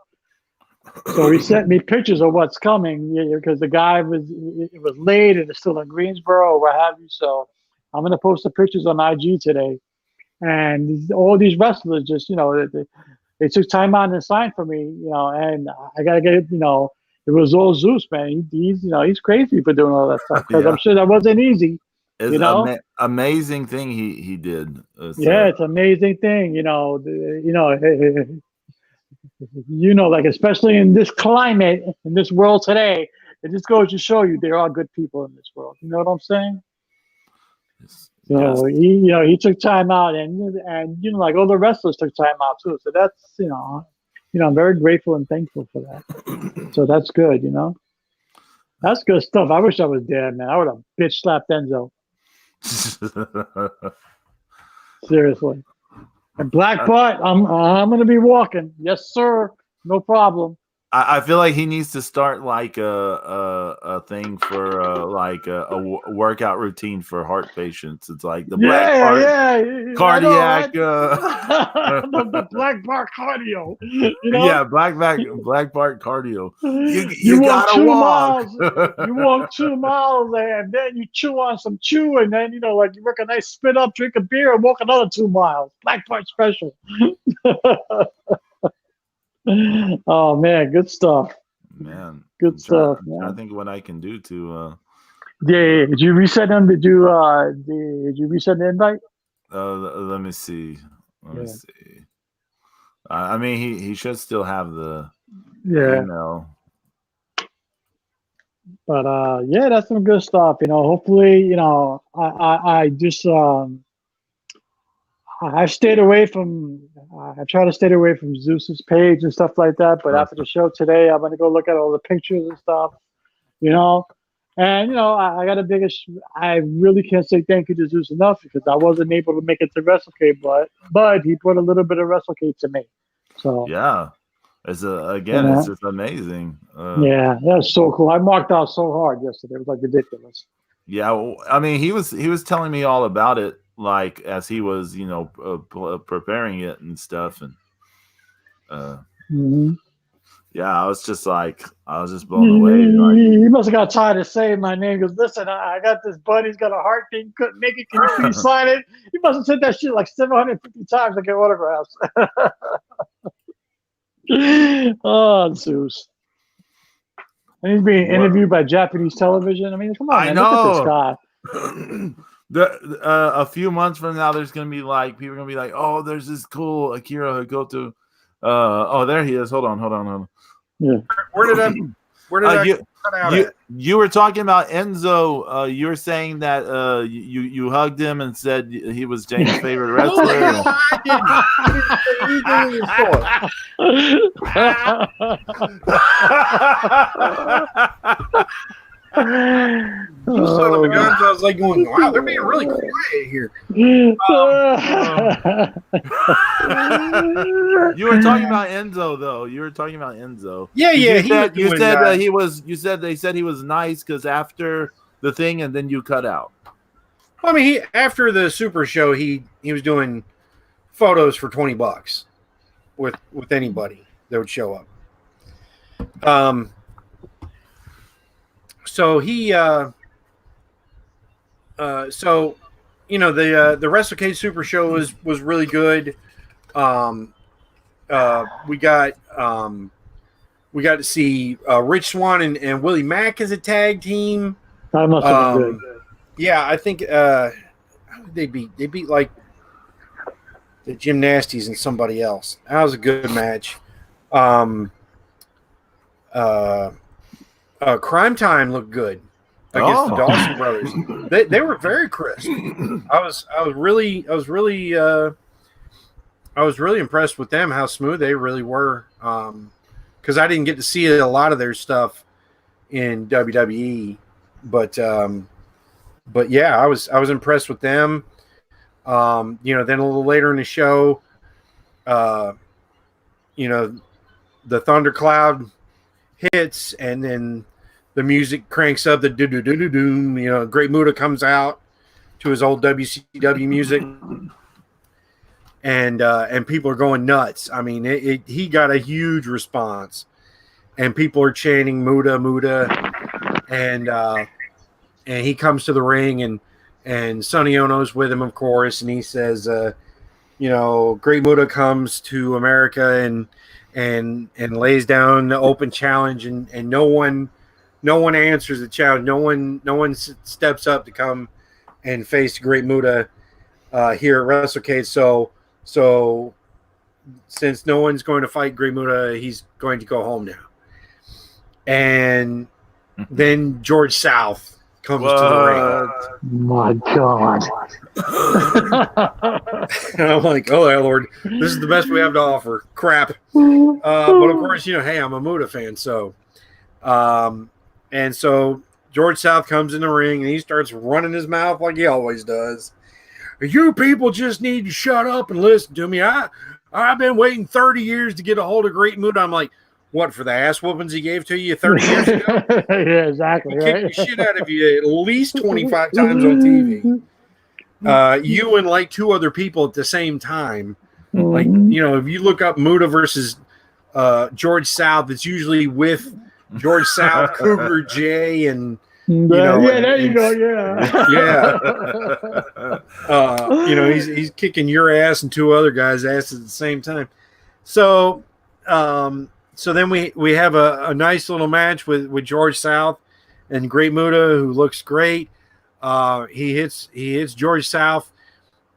S2: So he sent me pictures of what's coming, because the guy it was late and it's still in Greensboro or what have you. So I'm gonna post the pictures on IG today, and all these wrestlers just they took time out and signed for me, and I gotta get it. It was all Zeus, man. He's crazy for doing all that stuff, because I'm sure that wasn't easy.
S1: It's amazing thing he did.
S2: It's an amazing thing. Like especially in this climate, in this world today, it just goes to show you there are good people in this world. You know what I'm saying? So he took time out, and like all the wrestlers took time out too. So that's I'm very grateful and thankful for that. So that's good. That's good stuff. I wish I was there, man. I would have bitch slapped Enzo. Seriously. And Black Butt, I'm gonna be walking. Yes, sir. No problem.
S1: I feel like he needs to start like a thing for like workout routine for heart patients. It's like the black part cardiac.
S2: I know, right? The black bar cardio. You know,
S1: Yeah, black part cardio.
S2: you
S1: You
S2: walk
S1: gotta
S2: 2 miles.
S1: walk.
S2: You walk 2 miles, and then you chew on some chew, and then like you work a nice spit up, drink a beer, and walk another 2 miles. Black part special. Oh man, good stuff.
S1: Man,
S2: Good stuff,
S1: I'm trying
S2: man.
S1: to think what I can do to.
S2: Yeah, did you reset them? Did you reset the invite?
S1: Let me see. Let me
S2: Yeah.
S1: see. I mean, he should still have the
S2: Yeah,
S1: email.
S2: but yeah, that's some good stuff. Hopefully, I just I stayed away from. I try to stay away from Zeus's page and stuff like that. But after the show today, I'm gonna go look at all the pictures and stuff. You know, and I got a biggest. I really can't say thank you to Zeus enough because I wasn't able to make it to Wrestlecade, but he put a little bit of Wrestlecade to me. So
S1: Yeah, it's again,
S2: Yeah.
S1: it's just amazing.
S2: yeah, that's so cool. I marked out so hard yesterday. It was like ridiculous.
S1: Yeah, I mean, he was telling me all about it, like as he was, preparing it and stuff, and
S2: Mm-hmm.
S1: yeah, I was just blown away. Like,
S2: He must have got tired of saying my name because listen, I got this buddy. He's got a heart thing. Couldn't make it. Can you please sign it? He must have said that shit like 750 times to get autographs. Oh, Zeus. And he's being interviewed by Japanese television. I mean, come on, man. Look at this guy.
S1: A few months from now, there's gonna be like people are gonna be like, oh, there's this cool Akira Hagoto. Oh, there he is. Hold on.
S2: Yeah.
S3: Where did I cut out at?
S1: You were talking about Enzo. You were saying that you hugged him and said he was James' favorite wrestler.
S3: You son of a guns, I was like going, wow, they're being really quiet here.
S1: You were talking about Enzo, though. You were talking about Enzo.
S3: Yeah.
S1: You said they said he was nice because after the thing, and then you cut out.
S3: Well, I mean, after the Super Show, he was doing photos for $20 with anybody that would show up. So he, the Wrestlecade Super Show was really good. We got to see Rich Swann and Willie Mack as a tag team.
S2: That must have been good.
S3: Yeah, I think they beat like the Gymnasties and somebody else. That was a good match. Crime Time looked good against the Dawson brothers. They were very crisp. I was really impressed with them, how smooth they really were. Because I didn't get to see a lot of their stuff in WWE, but yeah, I was impressed with them. Then a little later in the show, the Thundercloud hits, and then the music cranks up. The do do do do do. Great Muta comes out to his old WCW music, and people are going nuts. I mean, he got a huge response, and people are chanting Muta Muta, and he comes to the ring, and Sonny Ono's with him, of course, and he says, Great Muta comes to America and lays down the open challenge, and no one answers the challenge. No one steps up to come and face Great Muta here at WrestleCade. So since no one's going to fight Great Muta, he's going to go home now. And then George South comes to the ring.
S2: My God.
S3: And I'm like, oh, Lord, this is the best we have to offer. Crap. But of course, hey, I'm a Muta fan. So, and so George South comes in the ring and he starts running his mouth like he always does. You people just need to shut up and listen to me. I've been waiting 30 years to get a hold of Great Muta. I'm like, what, for the ass whoopings he gave to you 30 years ago?
S2: Yeah, exactly.
S3: He
S2: Right?
S3: kicked the shit out of you at least 25 times on TV. You and like 2 other people at the same time. Like, you know, if you look up Muta versus George South, it's usually with George South, Cougar J, and you know,
S2: there you go. Yeah,
S3: you know, he's kicking your ass and 2 other guys' asses at the same time. So, so then we have a nice little match with George South and Great Muta, who looks great. He hits George South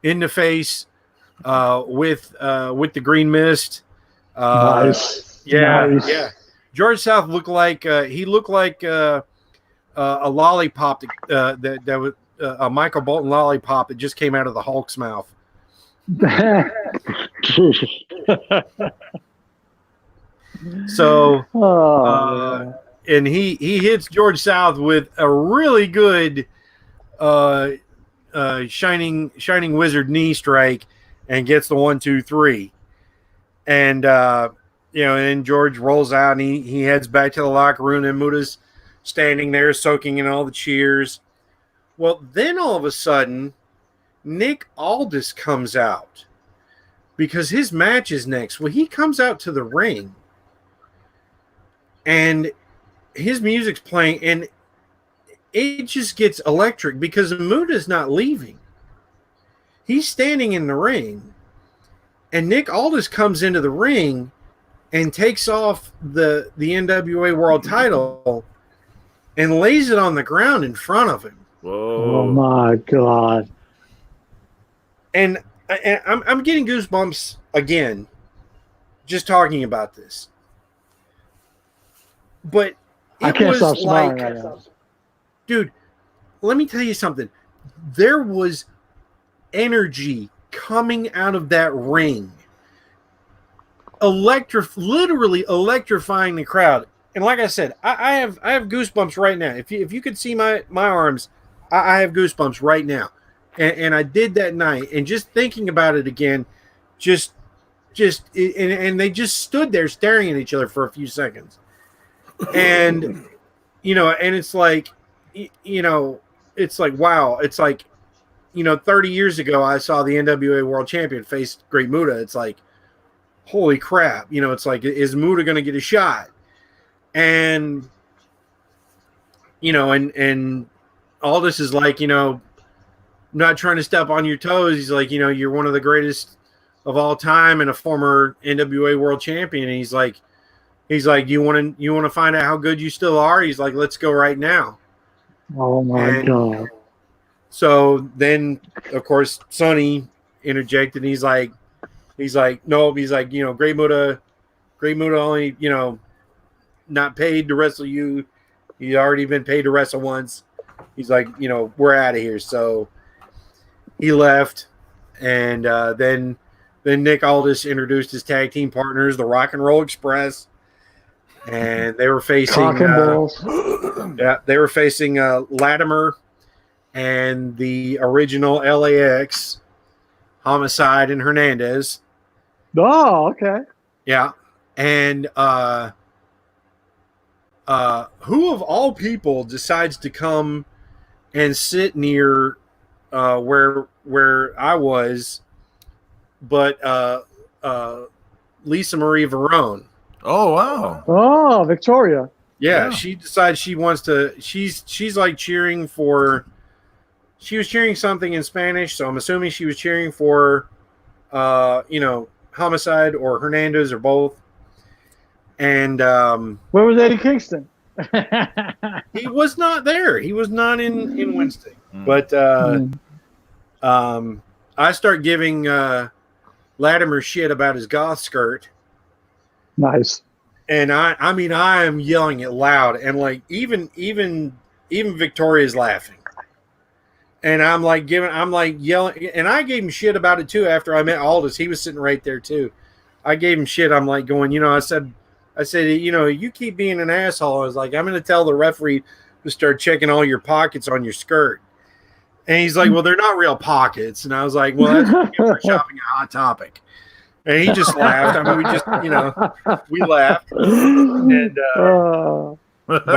S3: in the face with the green mist.
S2: nice.
S3: Yeah,
S2: Nice.
S3: yeah. George South looked like a lollipop that was a Michael Bolton lollipop that just came out of the Hulk's mouth. So, and he hits George South with a really good shining wizard knee strike and gets the 1, 2, 3. And you know, and then George rolls out and he heads back to the locker room, and Muta's standing there soaking in all the cheers. Well, then all of a sudden, Nick Aldis comes out because his match is next. Well, he comes out to the ring and his music's playing, and it just gets electric because Muta's not leaving. He's standing in the ring, and Nick Aldis comes into the ring and takes off the NWA World Title and lays it on the ground in front of him.
S1: Whoa!
S2: Oh my God!
S3: And I'm getting goosebumps again, just talking about this. But
S2: I
S3: it
S2: can't
S3: was
S2: stop smiling
S3: like,
S2: right now.
S3: dude, let me tell you something. There was energy coming out of that ring, literally electrifying the crowd. And like I said, I have goosebumps right now. If you could see my arms, I have goosebumps right now. And I did that night, and just thinking about it again, and they just stood there staring at each other for a few seconds. And you know, and it's like, you know, it's like, wow, it's like, you know, 30 years ago I saw the NWA World Champion face Great Muta. It's like, holy crap, you know, it's like, is Muta going to get a shot? And you know, and all this is like, you know, not trying to step on your toes. He's like, you know, you're one of the greatest of all time and a former NWA World Champion. And he's like, you want to find out how good you still are? He's like, let's go right now.
S2: Oh my God!
S3: So then, of course, Sonny interjected. And he's like, no. He's like, you know, Great Muta only, you know, not paid to wrestle you. He's already been paid to wrestle once. He's like, you know, we're out of here. So he left, and then Nick Aldis introduced his tag team partners, the Rock and Roll Express, and they were facing they were facing Latimer and the original LAX, Homicide and Hernandez.
S2: Oh, okay.
S3: Yeah, and who of all people decides to come and sit near where I was, but Lisa Marie Verone.
S1: Oh wow!
S2: Oh, Victoria.
S3: Yeah, she decides she wants to. She's like cheering for. She was cheering something in Spanish, so I'm assuming she was cheering for, you know, Homicide or Hernandez or both. And
S2: where was Eddie Kingston?
S3: He was not there. He was not in Wednesday. But I start giving Latimer shit about his goth skirt.
S2: Nice.
S3: And I mean, I am yelling it loud, and like even Victoria's laughing. And I'm like yelling, and I gave him shit about it too after I met Aldis. He was sitting right there too. I gave him shit. I'm like going, you know, I said, you know, you keep being an asshole. I was like, I'm going to tell the referee to start checking all your pockets on your skirt. And he's like, well, they're not real pockets. And I was like, well, that's what you get for shopping at Hot Topic. And he just laughed. I mean, we laughed. And but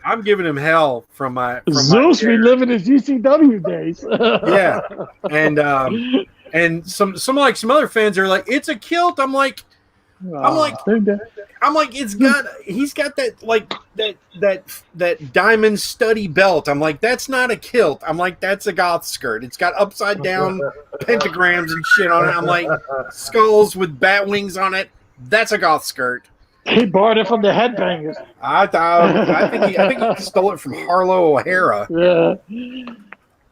S3: I'm giving him hell from my
S2: Zeus reliving his GCW days.
S3: Yeah, and some other fans are like, it's a kilt. I'm like, he's got that diamond study belt. I'm like, that's not a kilt. I'm like, that's a goth skirt. It's got upside down pentagrams and shit on it. I'm like, skulls with bat wings on it. That's a goth skirt.
S2: He borrowed it from the Headbangers.
S3: I think he stole it from Harlow O'Hara.
S2: Yeah.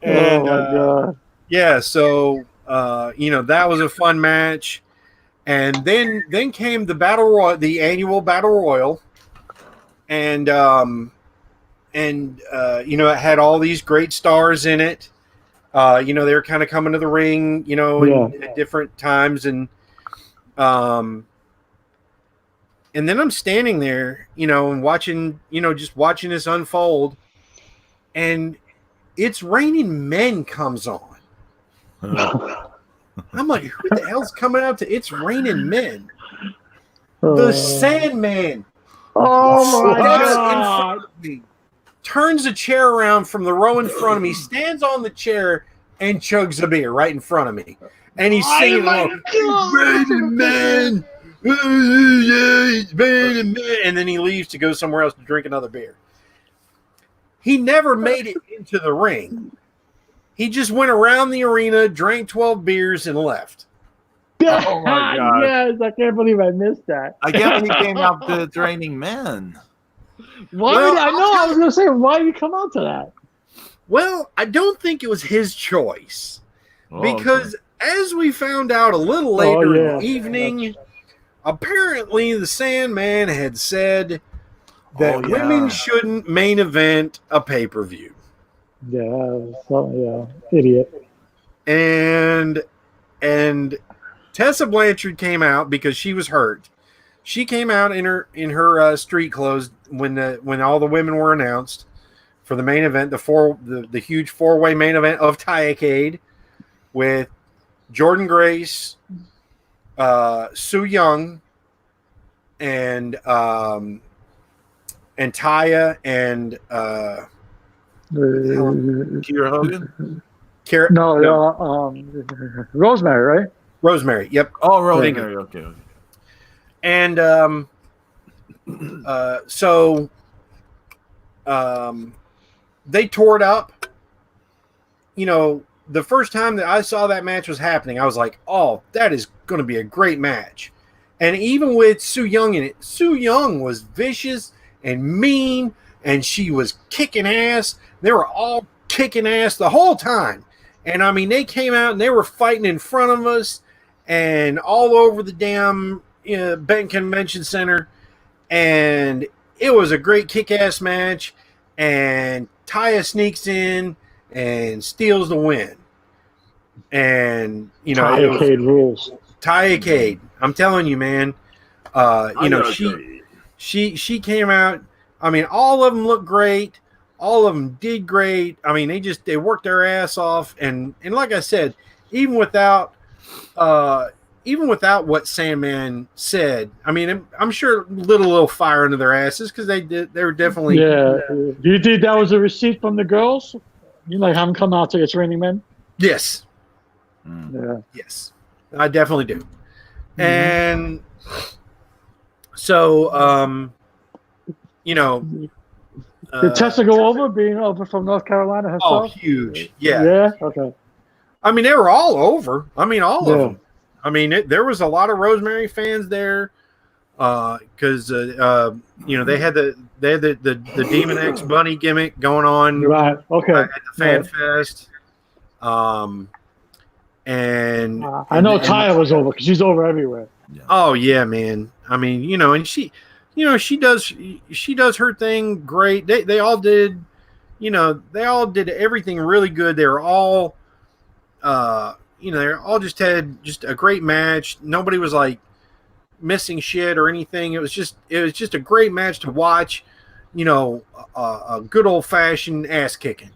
S3: And,
S2: my God.
S3: Yeah, so that was a fun match. And then came the Battle Royal, the annual Battle Royal, and it had all these great stars in it. They were kind of coming to the ring, at different times, and then I'm standing there, and watching, just watching this unfold, and It's Raining Men comes on. I'm like, who the hell's coming out to It's Raining Men? The Sandman.
S2: Oh my God.
S3: Turns a chair around from the row in front of me, stands on the chair, and chugs a beer right in front of me. And he's singing along, Raining Men. And then he leaves to go somewhere else to drink another beer. He never made it into the ring. He just went around the arena, drank 12 beers, and left.
S1: Oh my God.
S2: Yes, I can't believe I missed that.
S1: I guess he came out to It's Raining Men.
S2: I was going to say, why did you come out to that?
S3: Well, I don't think it was his choice. Because as we found out a little later in the evening, apparently the Sandman had said that women shouldn't main event a pay-per-view.
S2: Idiot.
S3: And Tessa Blanchard came out because she was hurt. She came out in her street clothes when all the women were announced for the main event, the huge 4-way main event of Wrestlecade with Jordan Grace, Su Yung, and Taya and
S1: Kiera Hogan?
S2: Rosemary, right?
S3: Rosemary, yep.
S1: Oh, Rosemary, okay.
S3: And so they tore it up. The first time that I saw that match was happening, I was like, oh, that is going to be a great match. And even with Su Yung in it, Su Yung was vicious and mean, and she was kicking ass. They were all kicking ass the whole time. And, I mean, they came out and they were fighting in front of us and all over the damn Benton Convention Center. And it was a great kick-ass match. And Taya sneaks in and steals the win. And,
S2: Taya-Cade rules.
S3: Taya-Cade. I'm telling you, man. She came out. I mean, all of them looked great. All of them did great. I mean, they worked their ass off. And like I said, even without what Sandman said, I mean, I'm sure lit a little fire under their asses because they were definitely.
S2: Yeah. Do you think that was a receipt from the girls? You like have them come out to It's Raining Men?
S3: Yes.
S2: Yeah.
S3: Yes, I definitely do. And so,
S2: did Tessa go over, being over from North Carolina herself?
S3: Oh, huge. Yeah.
S2: Yeah? Okay.
S3: I mean, they were all over. I mean, all of them. I mean, there was a lot of Rosemary fans there because, they had the Demon X Bunny gimmick going on
S2: right. Okay.
S3: At the Fan Fest. And
S2: I know Taya was over because she's over everywhere.
S1: Yeah.
S3: Oh, yeah, man. I mean, and she does her thing great. They all did, they all did everything really good. They were all, they all just had just a great match. Nobody was like missing shit or anything. It was just a great match to watch. A good old fashioned ass kicking.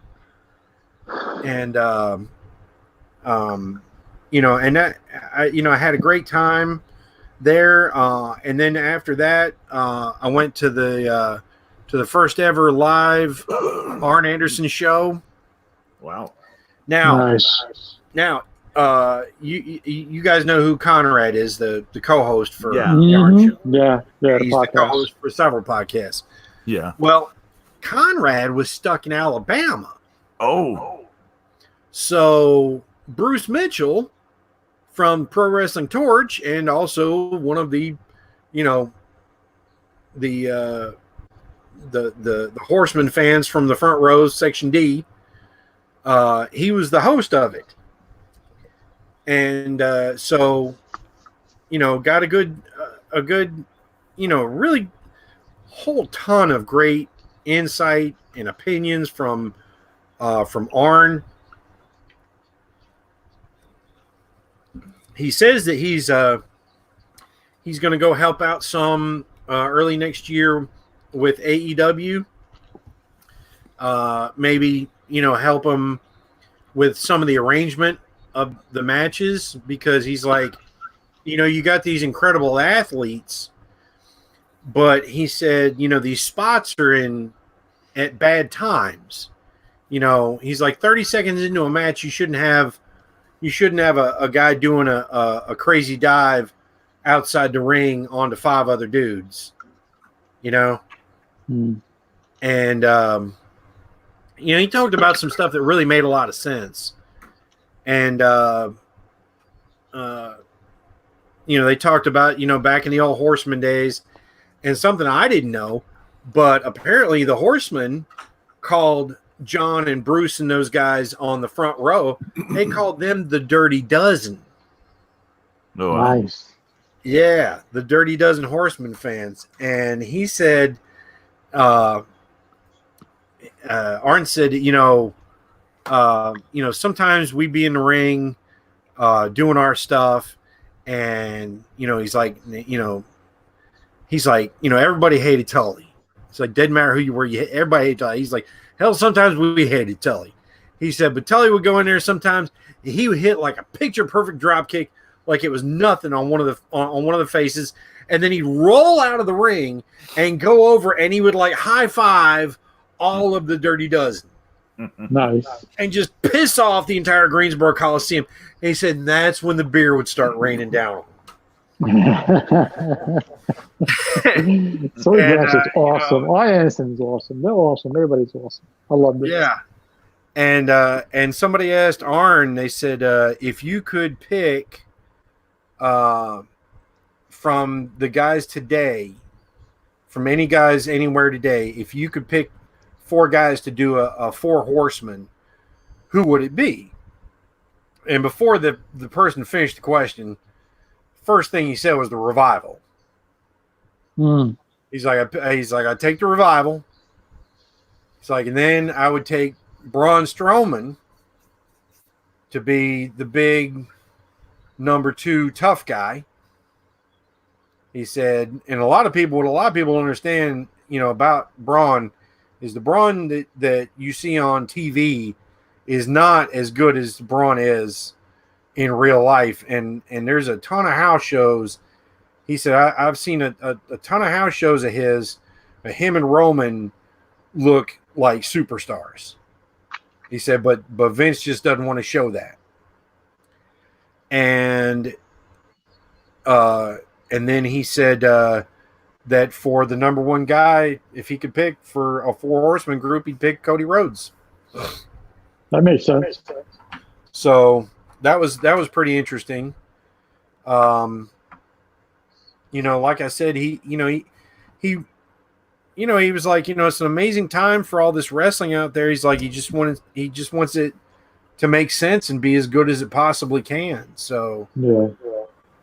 S3: And and that I had a great time there. And then after that, I went to the first ever live Arn Anderson show.
S1: Wow.
S2: Nice.
S3: Now, you guys know who Conrad is, the co-host for
S1: Yeah.
S3: the Arn show.
S2: Yeah, the
S3: He's the
S2: podcast.
S3: co-host for several podcasts.
S1: Yeah.
S3: Well, Conrad was stuck in Alabama.
S1: Oh.
S3: So Bruce Mitchell from Pro Wrestling Torch, and also one of the Horseman fans from the front rows, Section D, he was the host of it. And so, got a good, really whole ton of great insight and opinions from Arn. He says that he's going to go help out some early next year with AEW. Maybe help him with some of the arrangement of the matches, because he's like, you got these incredible athletes, but he said, these spots are in at bad times. He's like 30 seconds into a match, you shouldn't have a guy doing a crazy dive outside the ring onto 5 other dudes, and he talked about some stuff that really made a lot of sense. And they talked about back in the old Horseman days, and something I didn't know, but apparently the Horsemen called John and Bruce and those guys on the front row, they called them the Dirty Dozen.
S1: Oh,
S2: Nice.
S3: Yeah, the Dirty Dozen Horseman fans. And he said, Arn said, sometimes we be in the ring doing our stuff, and he's like, everybody hated Tully. It's like, didn't matter who you were, everybody hated Tully. He's like, hell, sometimes we hated Tully. He said, but Tully would go in there sometimes, he would hit like a picture perfect drop kick, like it was nothing on one of the faces, and then he'd roll out of the ring and go over, and he would like high five all of the Dirty Dozen.
S2: Nice.
S3: And just piss off the entire Greensboro Coliseum. And he said that's when the beer would start raining down.
S2: So Grass is awesome. Anderson's awesome. They're awesome. Everybody's awesome. I love this.
S3: Yeah. And somebody asked Arn, they said, if you could pick from the guys today, from any guys anywhere today, if you could pick 4 guys to do a 4 horsemen, who would it be? And before the person finished the question, first thing he said was the Revival. He's like, I take the Revival. It's like, and then I would take Braun Strowman to be the big number 2 tough guy. He said, and what a lot of people understand, about Braun is the Braun that you see on TV is not as good as Braun is in real life. And there's a ton of house shows. He said, I've seen a ton of house shows of him and Roman look like superstars. He said, but Vince just doesn't want to show that. And then he said that for the number 1 guy, if he could pick for a 4 horseman group, he'd pick Cody Rhodes.
S2: That makes sense.
S3: So that was pretty interesting. Like I said, he was like, it's an amazing time for all this wrestling out there. He's like, he just wants it to make sense and be as good as it possibly can. So,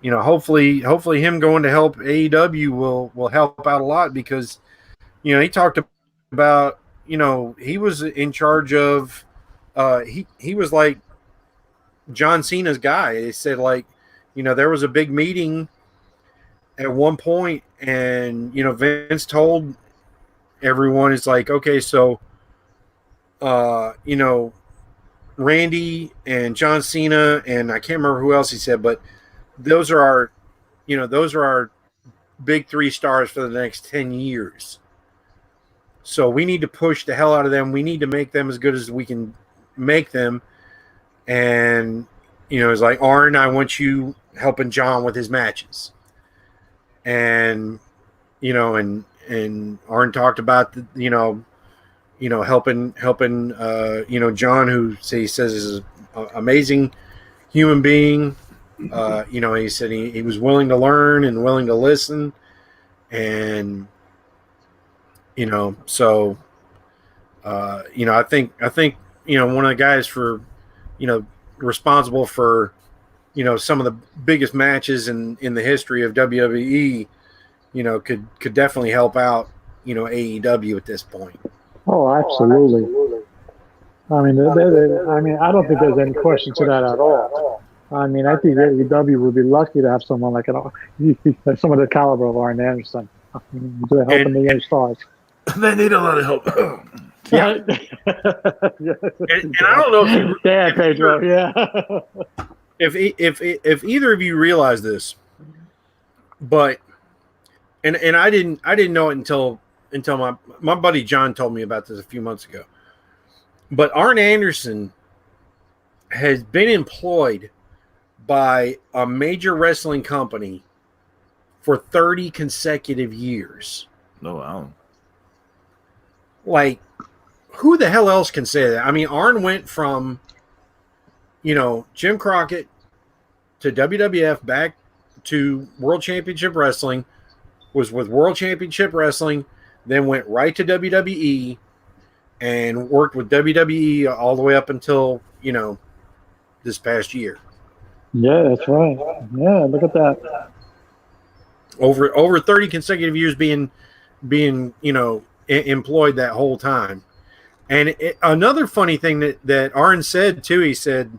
S3: hopefully him going to help AEW will help out a lot, because, he talked about, he was in charge of, he was like John Cena's guy. He said, like, there was a big meeting at one point, and Vince told everyone, it's like, okay, so Randy and John Cena, and I can't remember who else he said, but those are our big 3 stars for the next 10 years. So we need to push the hell out of them. We need to make them as good as we can make them. And, it's like, Arn, I want you helping John with his matches. And, and Arn talked about, helping, John, who he says is an amazing human being. He said he was willing to learn and willing to listen. And, so, I think, one of the guys for, responsible for, some of the biggest matches in the history of WWE, could definitely help out, AEW at this point.
S2: Oh, absolutely. I mean, I don't think there's any question to that at all. I mean, I think AEW would be lucky to have someone like some of the caliber of Arn Anderson. I mean, to help the young stars.
S1: They need a lot of help.
S3: Yeah. And I don't know if
S2: Pedro. Yeah.
S3: If either of you realize this, but and I didn't know it until my buddy John told me about this a few months ago. But Arn Anderson has been employed by a major wrestling company for 30 consecutive years.
S1: Oh, wow.
S3: Like, who the hell else can say that? I mean, Arn went from, Jim Crockett to WWF back to World Championship Wrestling, was with World Championship Wrestling, then went right to WWE and worked with WWE all the way up until, this past year.
S2: Yeah, that's right. Yeah, look at that.
S3: Over 30 consecutive years being employed that whole time. And another funny thing that Arn said too, he said,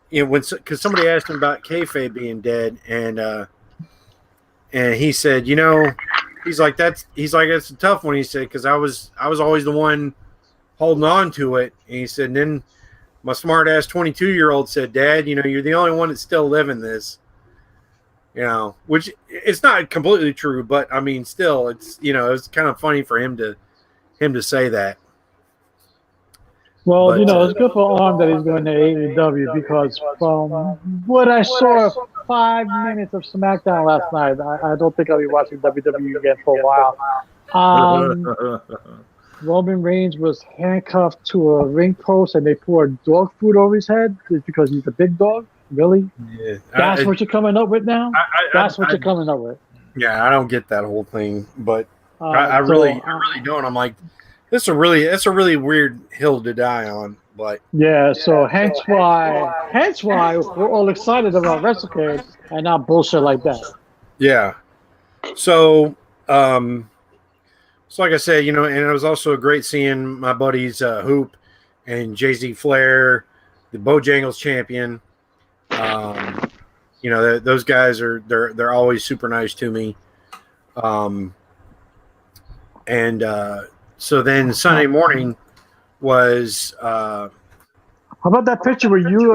S3: because somebody asked him about kayfabe being dead, and he said, he's like it's a tough one. He said, because I was always the one holding on to it. And he said, and then my smart ass 22-year-old said, Dad, you're the only one that's still living this. Which it's not completely true, but I mean, still, it's it's kind of funny for him to say that.
S2: Well, it's good for Arn that he's going to AEW, because from what I saw 5 minutes of SmackDown last night, I don't think I'll be watching WWE again for a while. Roman Reigns was handcuffed to a ring post, and they poured dog food over his head because he's a big dog. Really? Yeah. That's what you're coming up with now? That's what you're coming up with.
S3: Yeah, I don't get that whole thing, but I really don't. I'm like, that's a really weird hill to die on. But
S2: yeah, so hence why we're all excited about Wrestlecade and not bullshit like that.
S3: Yeah. So, like I said, and it was also great seeing my buddies Hoop and Jay-Z Flair, the Bojangles champion. Those guys they're always super nice to me. So then Sunday morning was.
S2: How about that picture where you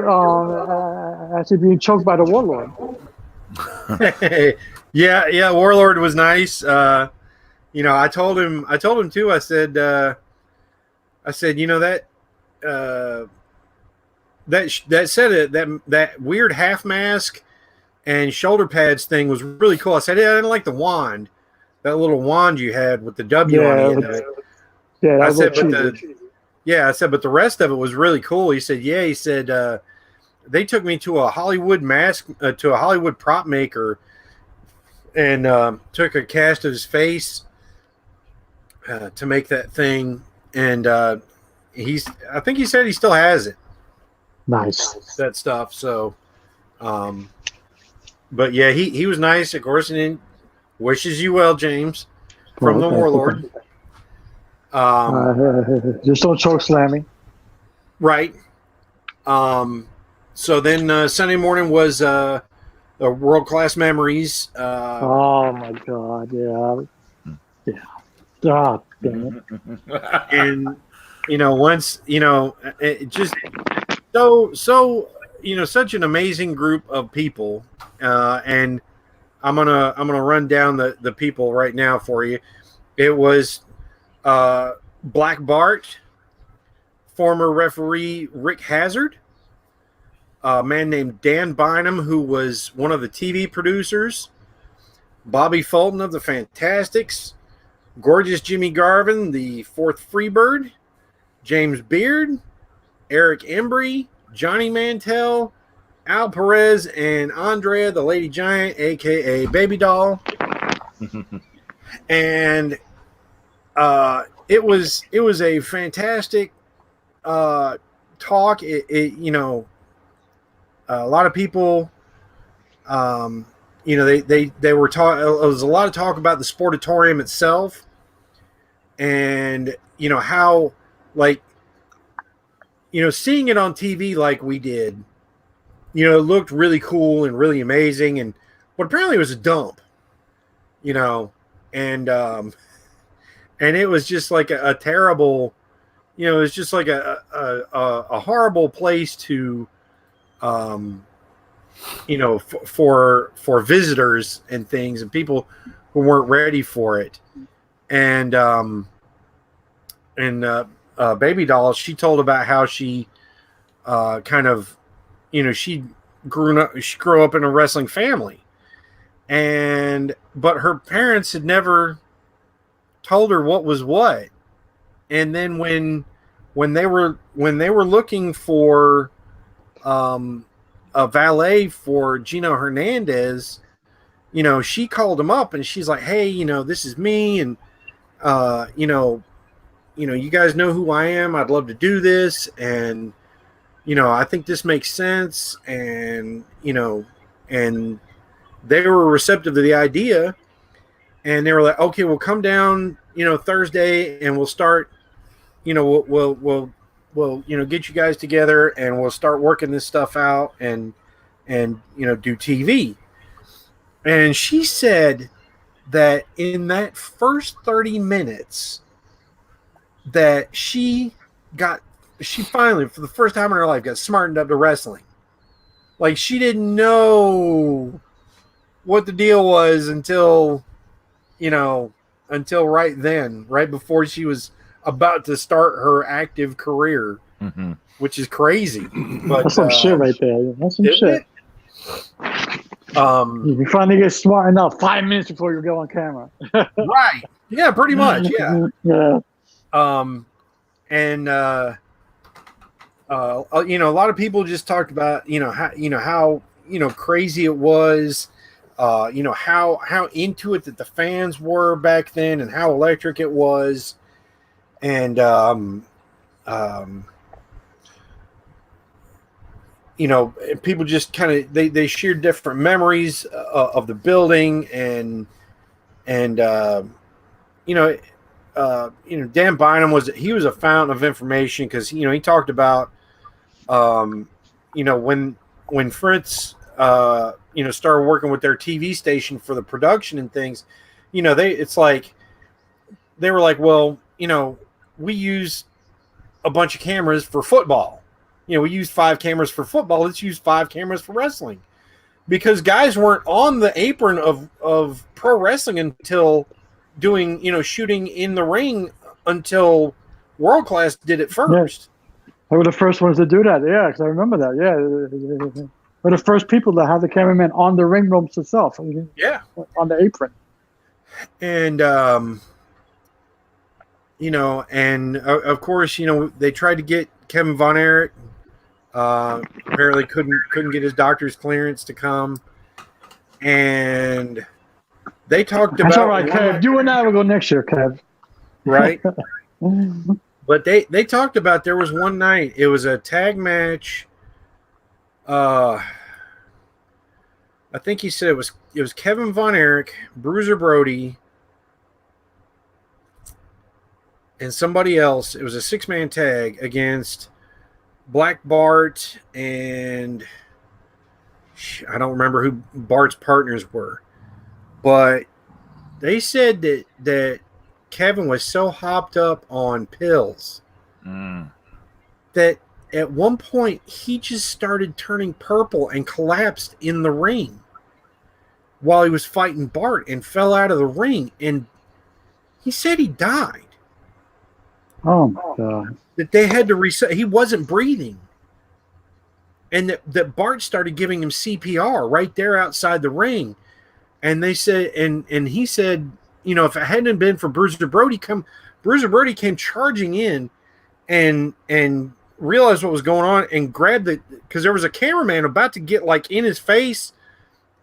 S2: actually being choked by the Warlord?
S3: yeah, Warlord was nice. I told him too. I said, that weird half mask and shoulder pads thing was really cool. I said, yeah, I didn't like the wand, that little wand you had with the W on the end of it.
S2: Yeah,
S3: I said, but the rest of it was really cool. He said, yeah. He said, they took me to a Hollywood to a Hollywood prop maker, and took a cast of his face to make that thing. And I think he said he still has it.
S2: Nice.
S3: That stuff. So, but yeah, he was nice, of course, and wishes you well, James, from the Warlord.
S2: Just don't choke slam me.
S3: Right. So then Sunday morning was the World Class Memories.
S2: Oh my God! Yeah. Oh, damn it.
S3: And once it just So such an amazing group of people, and I'm gonna run down the people right now for you. It was Black Bart, former referee Rick Hazard, a man named Dan Bynum, who was one of the TV producers, Bobby Fulton of the Fantastics, Gorgeous Jimmy Garvin, the fourth Freebird, James Beard, Eric Embry, Johnny Mantell, Al Perez, and Andrea the Lady Giant, a.k.a. Baby Doll. And it was a fantastic talk. A lot of people, they were talking. It was a lot of talk about the sportatorium itself, and how, like, seeing it on TV like we did, it looked really cool and really amazing, and but apparently it was a dump, and it was just like a terrible, it was just like a horrible place to, for visitors and things and people who weren't ready for it. And Baby Doll, she told about how she kind of, she grew up in a wrestling family, but her parents had never told her what was what. And then when they were looking for a valet for Gino Hernandez, she called him up and she's like, "Hey, this is me, and you guys know who I am. I'd love to do this, and I think this makes sense." And and they were receptive to the idea, and they were like, "Okay, we'll come down, Thursday, and we'll start, we'll get you guys together, and we'll start working this stuff out, and do TV." And she said that in that first 30 minutes that she finally, for the first time in her life, got smartened up to wrestling. Like, she didn't know what the deal was until right then, right before she was about to start her active career, which is crazy. But
S2: that's some shit right there. That's some shit. You finally get smart enough 5 minutes before you go on camera.
S3: Right. Yeah, pretty much. Yeah.
S2: Yeah.
S3: A lot of people just talked about, how crazy it was, how into it that the fans were back then, and how electric it was. And, people just kind of, they shared different memories of the building, and Dan Bynum was a fountain of information, because he talked about when Fritz started working with their TV station for the production and things, it's like they were like, well, we use a bunch of cameras for football. We use 5 cameras for football. Let's use 5 cameras for wrestling, because guys weren't on the apron of pro wrestling until doing, shooting in the ring, until World Class did it first.
S2: Yeah. They were the first ones to do that. Yeah, because I remember that. Yeah. We're the first people to have the cameraman on the ring ropes itself.
S3: Yeah.
S2: On the apron.
S3: And, and of course, they tried to get Kevin Von Erich. Apparently couldn't get his doctor's clearance to come. And they talked about...
S2: That's all right, Kev. You and I will go next year, Kev.
S3: Right? But they talked about, there was one night, it was a tag match. I think he said it was Kevin Von Erich, Bruiser Brody, and somebody else. It was a 6-man tag against Black Bart, and I don't remember who Bart's partners were. But they said that Kevin was so hopped up on pills that at one point he just started turning purple and collapsed in the ring while he was fighting Bart and fell out of the ring, and he said he died.
S2: Oh my God.
S3: That they had to reset. He wasn't breathing. And that Bart started giving him CPR right there outside the ring. And they said, and he said, you know, if it hadn't been for Bruiser Brody came charging in and realized what was going on and grabbed because there was a cameraman about to get like in his face,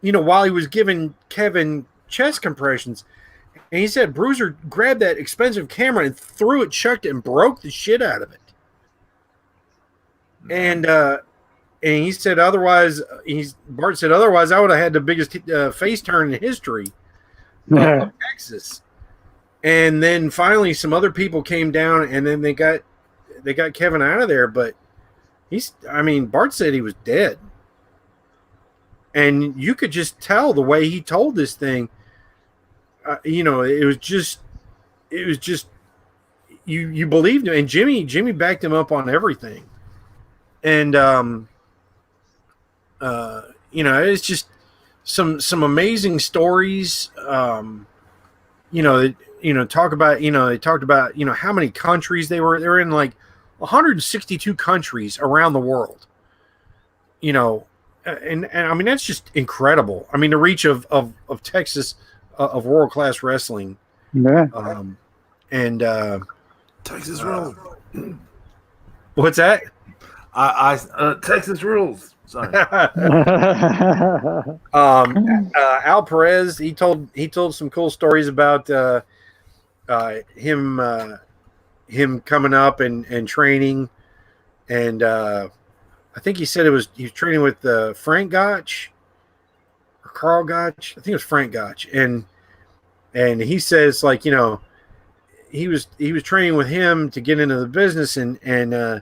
S3: you know, while he was giving Kevin chest compressions. And he said Bruiser grabbed that expensive camera and threw it, chucked it, and broke the shit out of it. And he said otherwise, Bart said otherwise I would have had the biggest face turn in history of Texas. And then finally some other people came down and then they got Kevin out of there. But Bart said he was dead. And you could just tell the way he told this thing. You know, it was just you believed him, and Jimmy backed him up on everything, and you know, it's just some amazing stories. They talked about how many countries they were in, like 162 countries around the world. You know, and I mean that's just incredible. I mean the reach of Texas. Of world class wrestling,
S2: yeah,
S1: Texas rules.
S3: What's that?
S1: Texas rules. Sorry.
S3: Al Perez, he told some cool stories about him coming up and training, and I think he said he was training with Frank Gotch. Carl Gotch, I think it was Frank Gotch, and he says, like, you know, he was training with him to get into the business, and you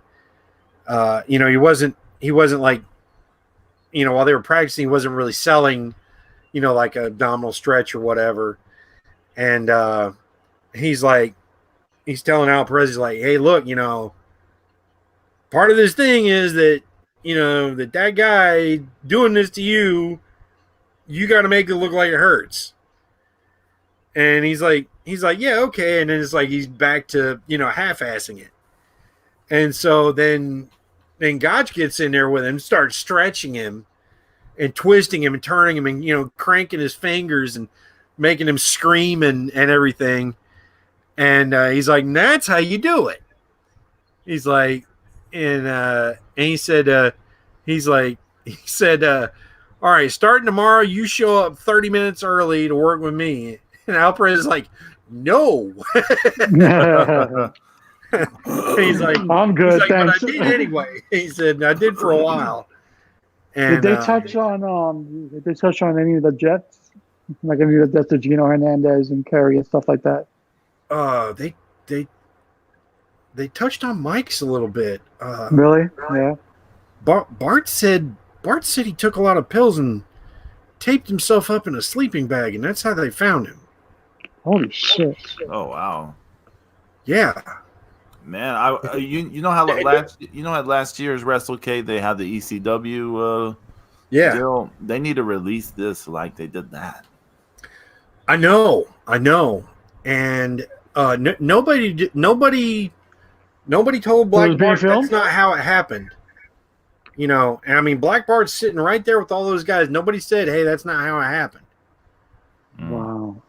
S3: know, he wasn't like, you know, while they were practicing, he wasn't really selling, you know, like a abdominal stretch or whatever, and he's telling Al Perez, he's like, hey, look, you know, part of this thing is that, you know, that guy doing this to you. You got to make it look like it hurts. And he's like, yeah, okay. And then it's like, he's back to, you know, half-assing it. And so then Gotch gets in there with him, starts stretching him and twisting him and turning him and, you know, cranking his fingers and making him scream and everything. And he's like, that's how you do it. He's like, and he said, all right, starting tomorrow, you show up 30 minutes early to work with me. And Alvarez is like, no. He's like,
S2: I'm good, thanks.
S3: But I did anyway. He said, I did for a while. And,
S2: did they touch on any of the Jets? Like any of the Jets, Gino Hernandez and Kerry and stuff like that?
S3: They touched on Mike's a little bit.
S2: Really? Yeah.
S3: Bart said he took a lot of pills and taped himself up in a sleeping bag, and that's how they found him.
S2: Holy shit!
S1: Oh wow!
S3: Yeah,
S1: man. You know how at last year's Wrestlecade they had the ECW. Deal? They need to release this like they did that.
S3: I know, and nobody told Black Bart that's not how it happened. You know, and I mean, Black Bart's sitting right there with all those guys. Nobody said, hey, that's not how it happened.
S2: Wow.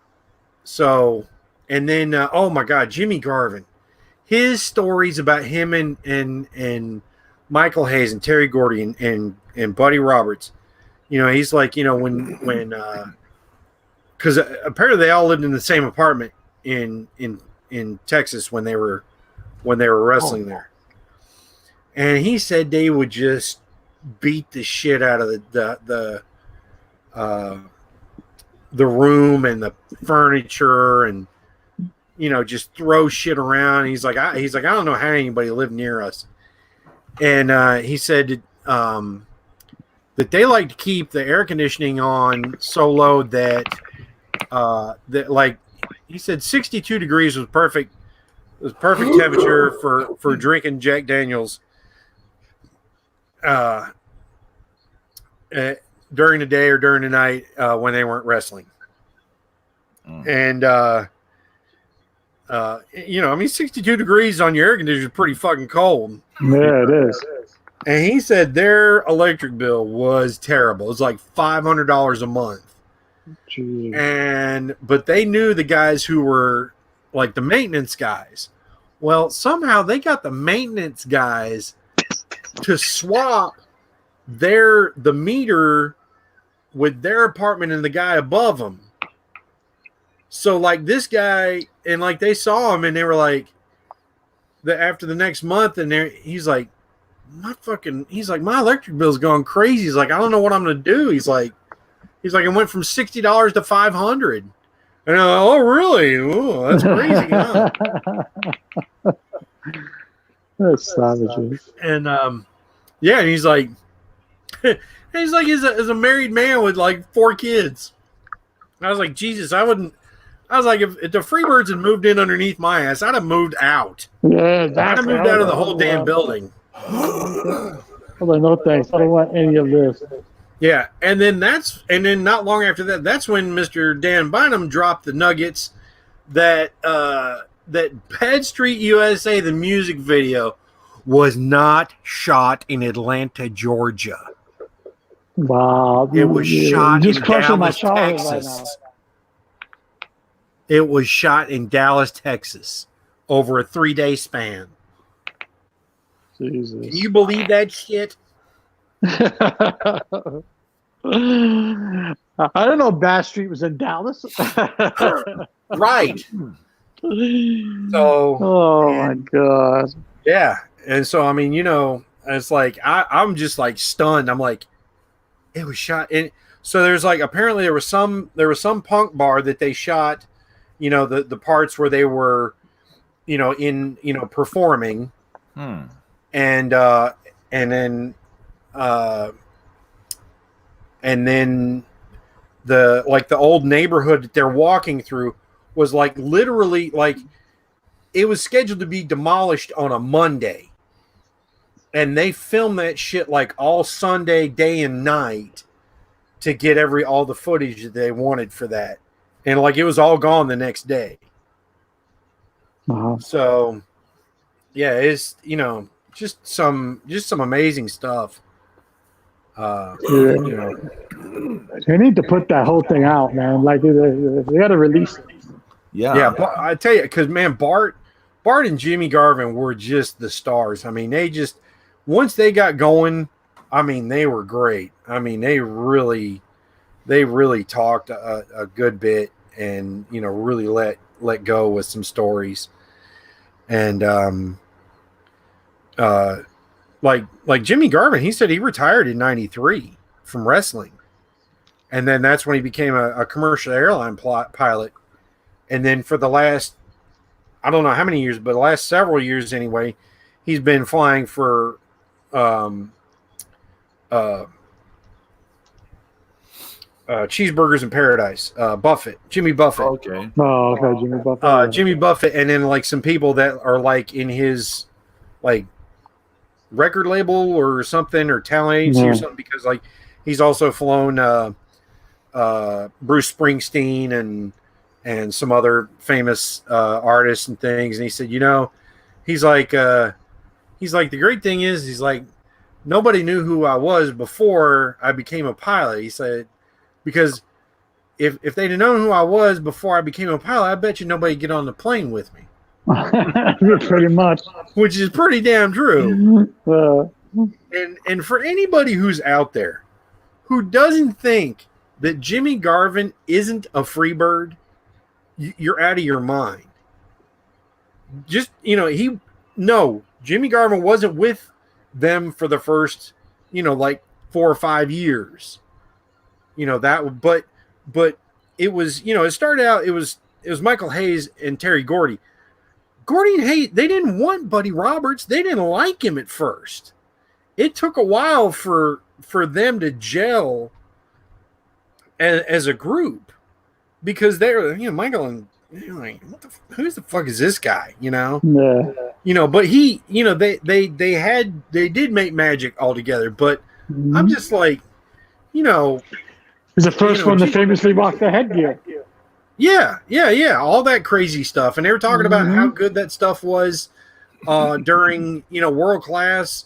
S3: So, and then, oh my God, Jimmy Garvin. His stories about him and Michael Hayes and Terry Gordy and Buddy Roberts. You know, he's like, you know, when because apparently they all lived in the same apartment in Texas when they were wrestling there. And he said they would just beat the shit out of the room and the furniture, and you know, just throw shit around. He's like, I don't know how anybody lived near us. And he said that they like to keep the air conditioning on so low that like he said 62 degrees was perfect. It was perfect temperature for drinking Jack Daniels. uh, during the day or during the night when they weren't wrestling. And, you know, I mean, 62 degrees on your air conditioner is pretty fucking cold.
S2: Yeah, it is.
S3: And he said their electric bill was terrible. It was like $500 a month.
S2: Jeez.
S3: But they knew the guys who were like the maintenance guys. Well, somehow they got the maintenance guys to swap the meter with their apartment and the guy above them. So like this guy, and like they saw him and they were like, after the next month, and he's like, my electric bill's going crazy. He's like, I don't know what I'm gonna do. He's like, it went from $60 to $500. And I'm like, oh really? Ooh, that's crazy, huh?
S2: That's savages.
S3: And yeah, and he's like, he's a married man with like 4 kids. I was like, Jesus, I was like, if the Freebirds had moved in underneath my ass, I'd have moved out.
S2: Yeah,
S3: I'd have moved out of the whole damn building.
S2: No thanks. I don't want any of this.
S3: Yeah, and then not long after that, that's when Mr. Dan Bynum dropped the nuggets that Bad Street USA, the music video, was not shot in Atlanta, Georgia.
S2: Wow.
S3: It was shot in Dallas,
S2: Texas.
S3: Texas. Right, it was shot in Dallas, Texas, over a 3-day span.
S2: Jesus.
S3: Can you believe that shit?
S2: I don't know Bass Street was in Dallas.
S3: Right. So.
S2: Oh my God.
S3: Yeah. And so, I mean, you know, it's like, I'm just like stunned. I'm like, it was shot in. So there's like, apparently there was some punk bar that they shot, you know, the parts where they were, you know, performing. And then the old neighborhood that they're walking through was like literally like it was scheduled to be demolished on a Monday. And they filmed that shit like all Sunday, day and night to get all the footage that they wanted for that. And like it was all gone the next day.
S2: Uh-huh.
S3: So yeah, it's, you know, just some amazing stuff. You know,
S2: they need to put that whole thing out, man. Like they got to release it.
S1: Yeah.
S3: I tell you, because man, Bart and Jimmy Garvin were just the stars. I mean, they just once they got going, I mean, they were great. I mean, they really talked a good bit, and you know, really let go with some stories, and like Jimmy Garvin, he said he retired in '93 from wrestling, and then that's when he became a commercial airline pilot, and then for the last, I don't know how many years, but the last several years anyway, he's been flying for Cheeseburgers in Paradise, Jimmy Buffett.
S1: Okay.
S2: Oh, okay, Jimmy Buffett.
S3: Jimmy Buffett, and then like some people that are like in his like record label or something, or talent agency or something, because like he's also flown Bruce Springsteen and some other famous artists and things. And he said, you know, he's like the great thing is, he's like, nobody knew who I was before I became a pilot. He said, because if they'd have known who I was before I became a pilot, I bet you nobody'd get on the plane with me.
S2: Pretty much.
S3: Which is pretty damn true. And for anybody who's out there who doesn't think that Jimmy Garvin isn't a Freebird, you're out of your mind. Just, you know, Jimmy Garvin wasn't with them for the first, you know, like 4 or 5 years. You know, but it was, you know, it started out, it was Michael Hayes and Terry Gordy. Gordy and Hayes, they didn't want Buddy Roberts. They didn't like him at first. It took a while for them to gel as a group, because they're, you know, Michael and you're like, who's the fuck is this guy?
S2: Yeah.
S3: But he, they did make magic all together. But I'm
S2: Mhm.
S3: just like, you know,
S2: He's the first one to
S3: gee,
S2: famously rock the headgear.
S3: yeah, all that crazy stuff, and they were talking about how
S2: Hmm.
S3: good that stuff was during World Class,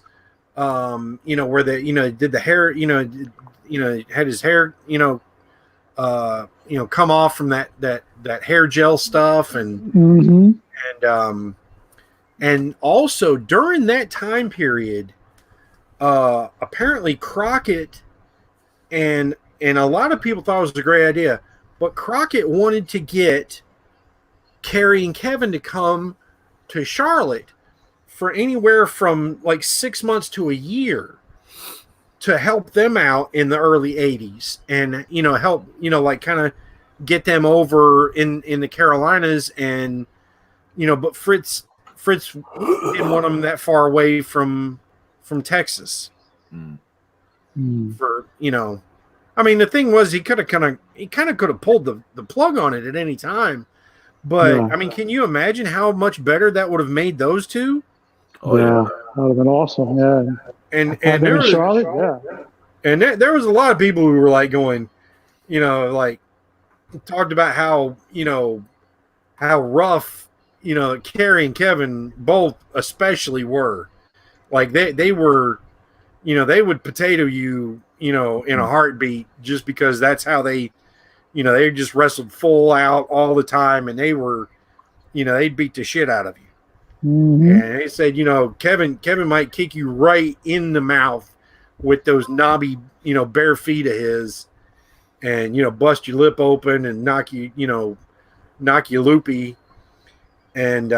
S3: where did the hair, had his hair, come off from that hair gel stuff,
S2: Hmm.
S3: and also during that time period, apparently Crockett and a lot of people thought it was a great idea, but Crockett wanted to get Kerry and Kevin to come to Charlotte for anywhere from like 6 months to a year to help them out in the early 80s and help like kind of get them over in the Carolinas. And but Fritz didn't want them that far away from Texas for I mean, the thing was he kind of could have pulled the plug on it at any time. But
S2: Yeah.
S3: I mean, can you imagine how much better that would have made those two?
S1: Oh
S2: Yeah.
S1: yeah.
S2: That would have been awesome. Yeah.
S3: And
S2: Have them
S3: there
S2: in
S3: was
S2: Charlotte. Yeah.
S3: and there was a lot of people who were like going, like talked about how how rough Kerry and Kevin both especially were. Like they were, they would potato you, in a heartbeat just because that's how they, they just wrestled full out all the time, and they were, they'd beat the shit out of you.
S2: Hmm.
S3: And they said, Kevin might kick you right in the mouth with those knobby, bare feet of his, and bust your lip open and knock you loopy, and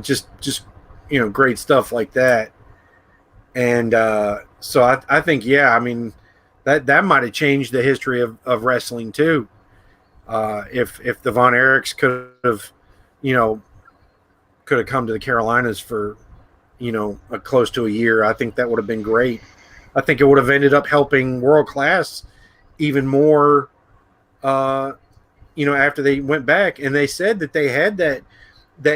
S3: just great stuff like that. And so I think, yeah, I mean, that might have changed the history of wrestling too. If the Von Erichs could have come to the Carolinas for close to a year, I think that would have been great. I think it would have ended up helping World Class even more after they went back. And they said that they had that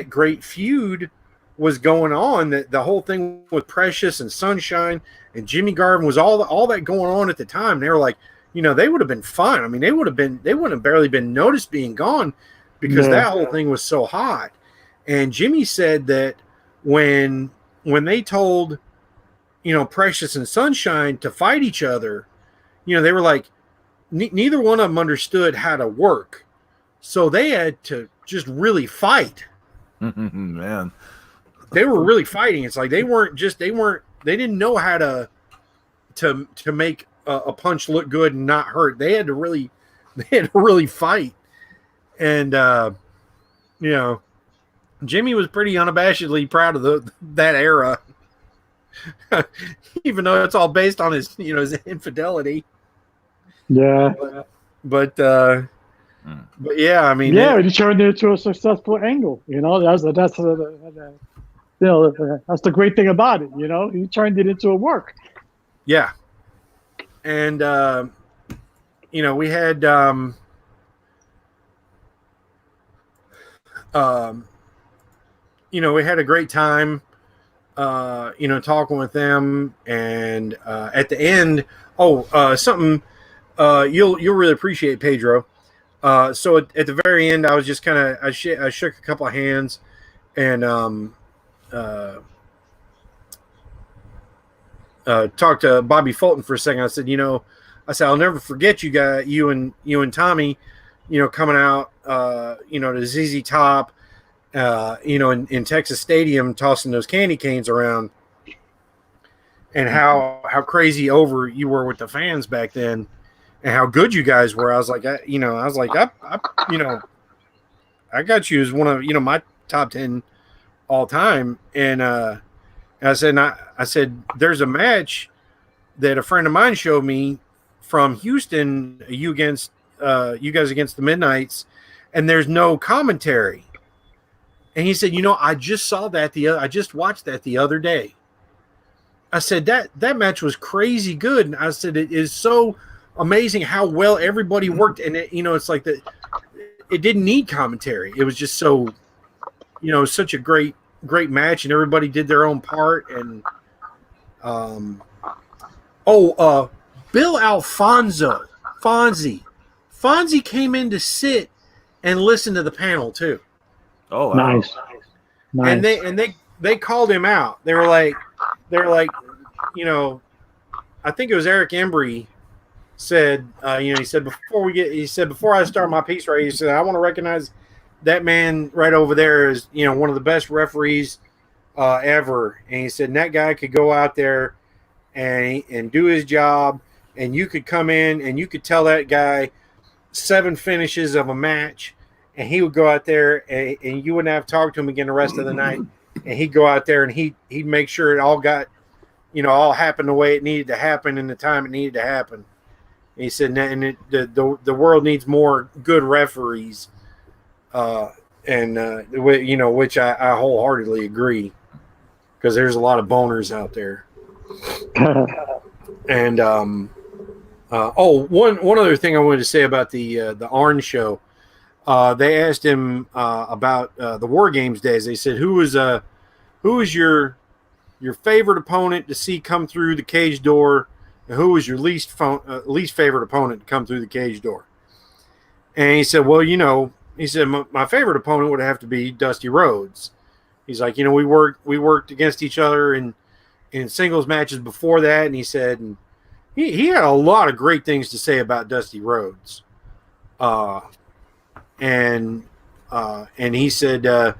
S3: great feud was going on, that the whole thing with Precious and Sunshine and Jimmy Garvin was all that going on at the time. They were like, they would have been fine. I mean, they wouldn't have barely been noticed being gone because that whole thing was so hot. And Jimmy said that when they told, Precious and Sunshine to fight each other, they were like, neither one of them understood how to work. So they had to just really fight.
S1: Man.
S3: They were really fighting. It's like they didn't know how to make a punch look good and not hurt. They had to really fight. And Jimmy was pretty unabashedly proud of that era. Even though it's all based on his his infidelity.
S2: Yeah.
S3: But yeah, I mean,
S2: he turned it into a successful angle. That's the great thing about it. He turned it into a work.
S3: Yeah. And we had we had a great time talking with them. And at the end, something you'll really appreciate, Pedro. So at the very end, I was just kind of I shook a couple of hands and talked to Bobby Fulton for a second. I said, I'll never forget you guys, you and Tommy, coming out, to ZZ Top, in Texas Stadium, tossing those candy canes around, and how crazy over you were with the fans back then, and how good you guys were. I was like, I got you as one of my top 10 all time, and I said, there's a match that a friend of mine showed me from Houston, you guys against the Midnights, and there's no commentary. And he said, I just saw that I just watched that the other day. I said that match was crazy good. And I said, it is so amazing how well everybody worked, and it's like that. It didn't need commentary. It was just so, such a great match, and everybody did their own part. And Bill Alfonso, Fonzie came in to sit and listen to the panel too.
S1: Oh, wow.
S2: Nice.
S3: And they called him out. They were like, I think it was Eric Embry said, he said before I start my piece, right, he said, I want to recognize that man right over there is, one of the best referees ever. And he said, and that guy could go out there and do his job, and you could come in and you could tell that guy 7 finishes of a match, and he would go out there and you wouldn't have to talk to him again the rest of the night. And he'd go out there and he'd make sure it all got, all happened the way it needed to happen in the time it needed to happen. And he said, the world needs more good referees, which I wholeheartedly agree, because there's a lot of boners out there. And one other thing I wanted to say about the Arn show. They asked him about the War Games days. They said, who was your favorite opponent to see come through the cage door, and who was your least favorite opponent to come through the cage door? And he said, well, he said, my favorite opponent would have to be Dusty Rhodes. He's like, we worked against each other in singles matches before that. And he said, and he had a lot of great things to say about Dusty Rhodes. And he said,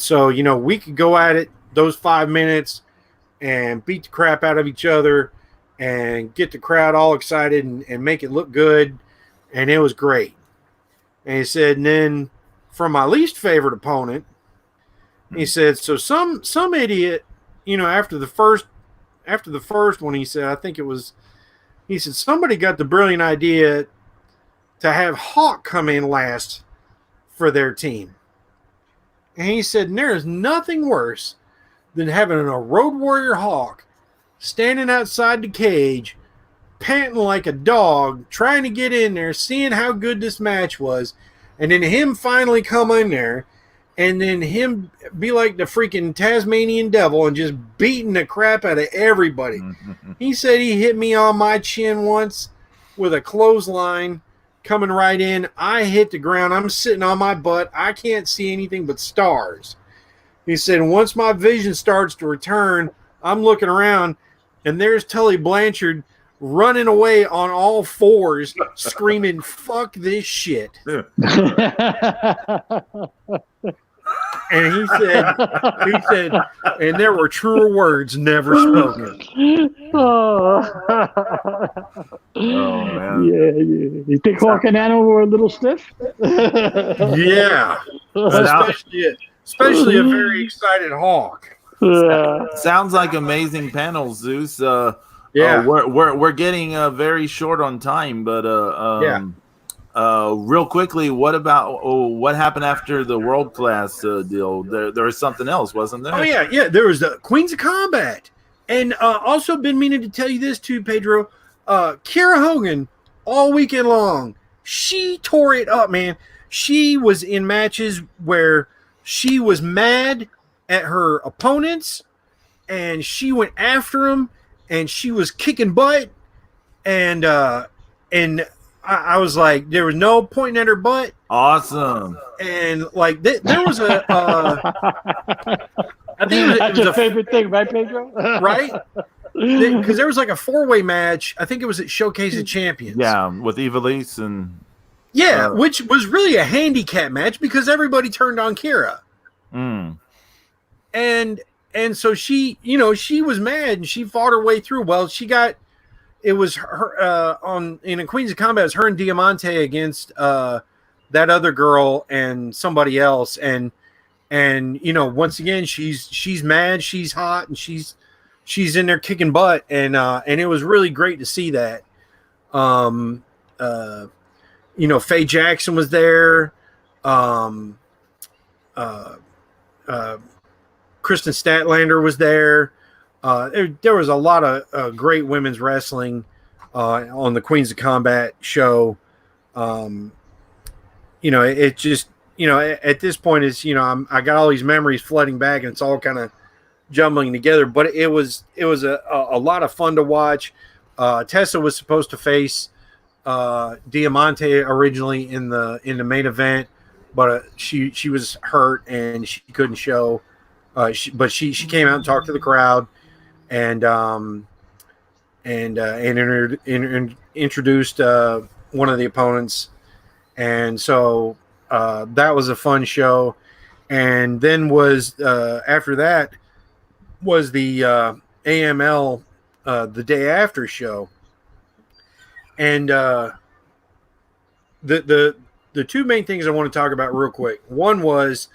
S3: so, we could go at it those 5 minutes and beat the crap out of each other and get the crowd all excited and make it look good. And it was great. And he said, and then for my least favorite opponent, he said, so some idiot, after the first one, he said, I think it was, he said, somebody got the brilliant idea to have Hawk come in last for their team. And he said, and there is nothing worse than having a Road Warrior Hawk standing outside the cage, panting like a dog, trying to get in there, seeing how good this match was, and then him finally come in there, and then him be like the freaking Tasmanian devil and just beating the crap out of everybody. He said he hit me on my chin once with a clothesline coming right in. I hit the ground. I'm sitting on my butt. I can't see anything but stars. He said, once my vision starts to return, I'm looking around, and there's Tully Blanchard running away on all fours, screaming, fuck this shit. And he said, and there were truer words never spoken.
S1: Man.
S2: Yeah. You think Hawk and Anna were a little stiff?
S3: Yeah. Especially a very excited Hawk.
S2: Yeah.
S1: Sounds like amazing panels, Zeus.
S3: Yeah.
S1: We're getting very short on time, but real quickly, what happened after the World Class deal? There was something else, wasn't there?
S3: Oh yeah. There was the Queens of Combat, and also been meaning to tell you this too, Pedro. Kiera Hogan all weekend long, she tore it up, man. She was in matches where she was mad at her opponents, and she went after them, and she was kicking butt, and I was like, there was no pointing at her butt.
S1: Awesome.
S3: And like there was a, I think
S2: That's your favorite thing, right, Pedro?
S3: Right? Because there was like a 4-way match. I think it was at Showcase of Champions.
S1: Yeah, with Ivelisse and
S3: which was really a handicap match because everybody turned on Kira. And so she, she was mad and she fought her way through. Well, it was her in a Queens of Combat. It was her and Diamante against that other girl and somebody else, and once again she's mad, she's hot, and she's in there kicking butt, and it was really great to see that. Faye Jackson was there. Kristen Statlander was there. There was a lot of great women's wrestling on the Queens of Combat show. It just, at this point is, I got all these memories flooding back and it's all kind of jumbling together, but it was a lot of fun to watch. Tessa was supposed to face Diamante originally in the main event, but she was hurt and she couldn't show. But she came out and talked to the crowd and introduced one of the opponents, and so that was a fun show. And then was after that was the AML the day after show, and the two main things I want to talk about real quick. One was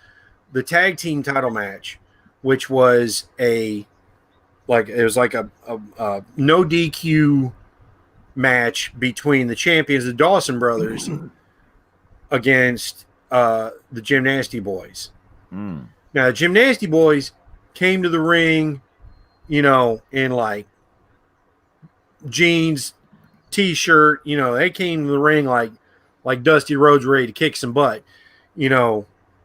S3: the tag team title match, which was it was like a no DQ match between the champions, the Dawson brothers, against the Gymnasty Boys. Now, the Gymnasty Boys came to the ring, in like jeans, t-shirt. They came to the ring like Dusty Rhodes ready to kick some butt.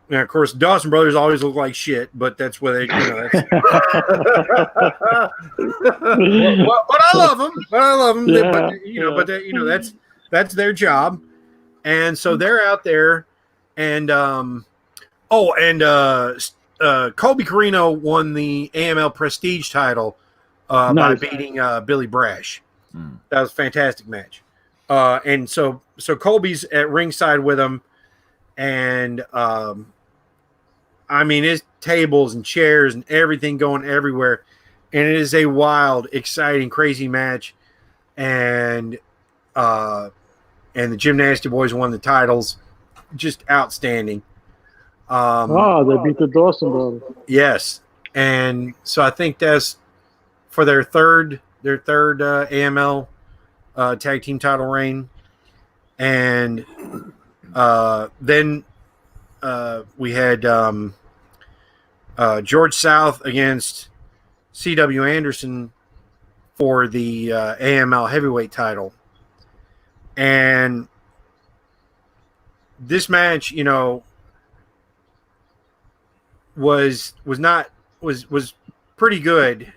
S3: Now, of course, Dawson brothers always look like shit, but that's where they, that's... but I love them. Yeah, that's their job, and so they're out there, and Colby Carino won the AML Prestige title by beating Billy Brash. That was a fantastic match, and so Colby's at ringside with him, and it's tables and chairs and everything going everywhere. And it is a wild, exciting, crazy match. And the Gymnasty Boys won the titles. Just outstanding.
S2: They beat the Dawson brothers.
S3: Yes. And so I think that's for their third AML tag team title reign. And then we had George South against C.W. Anderson for the AML heavyweight title. And this match, was pretty good.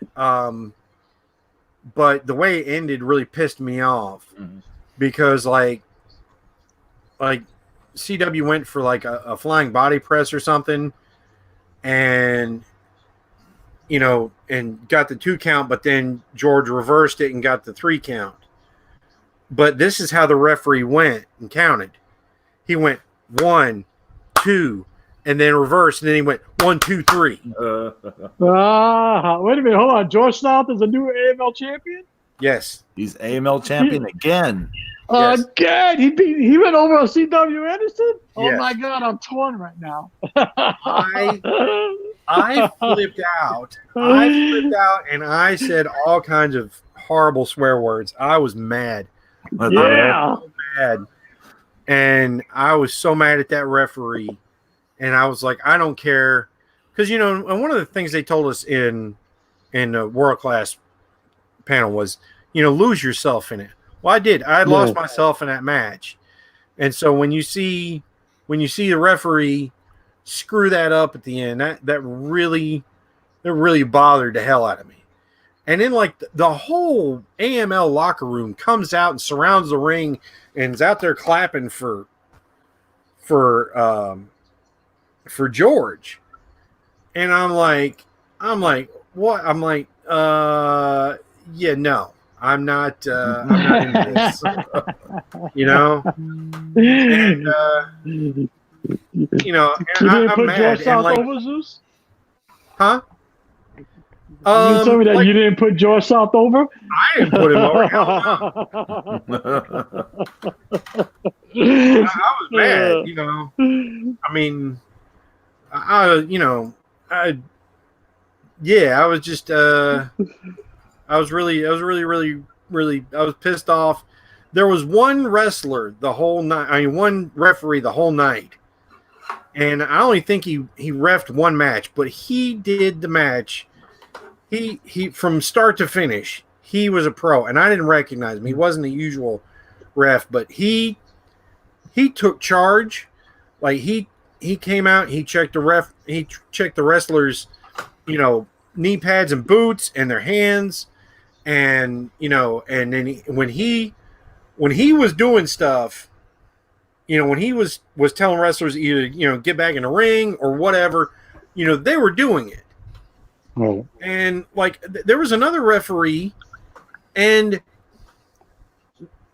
S3: But the way it ended really pissed me off, because like CW went for like a flying body press or something, and and got the 2 count, but then George reversed it and got the 3 count. But this is how the referee went and counted. He went 1, 2, and then reversed, and then he went 1, 2, 3.
S2: Wait a minute, hold on. George South is a new AML champion?
S3: Yes.
S1: He's AML champion again.
S3: Yes.
S2: Again, he went over on C.W. Anderson? Oh
S3: Yes.
S2: my God, I'm torn right now.
S3: I flipped out. And I said all kinds of horrible swear words. I was mad.
S2: Yeah.
S3: So mad. And I was so mad at that referee. And I was like, I don't care. Because, and one of the things they told us in the world class panel was, lose yourself in it. Well, I did. I had lost myself in that match. And so when you see the referee screw that up at the end, that really bothered the hell out of me. And then like the whole AML locker room comes out and surrounds the ring and is out there clapping for George. And I'm like, what? I'm like, yeah, no. I'm not into this. And
S2: You didn't put George South over, Zeus?
S3: Huh?
S2: You tell me that you didn't put George South over?
S3: I didn't put him over. Hell no. I was mad, I mean, I was just, I was pissed off. There was one wrestler the whole night. One referee the whole night. And I only think he reffed one match, but he did the match. He from start to finish, he was a pro, and I didn't recognize him. He wasn't the usual ref, but he took charge. Like he came out, he checked the wrestlers, knee pads and boots and their hands, and and then when he was doing stuff, when he was telling wrestlers either get back in the ring or whatever, they were doing it.
S2: Right.
S3: And like there was another referee, and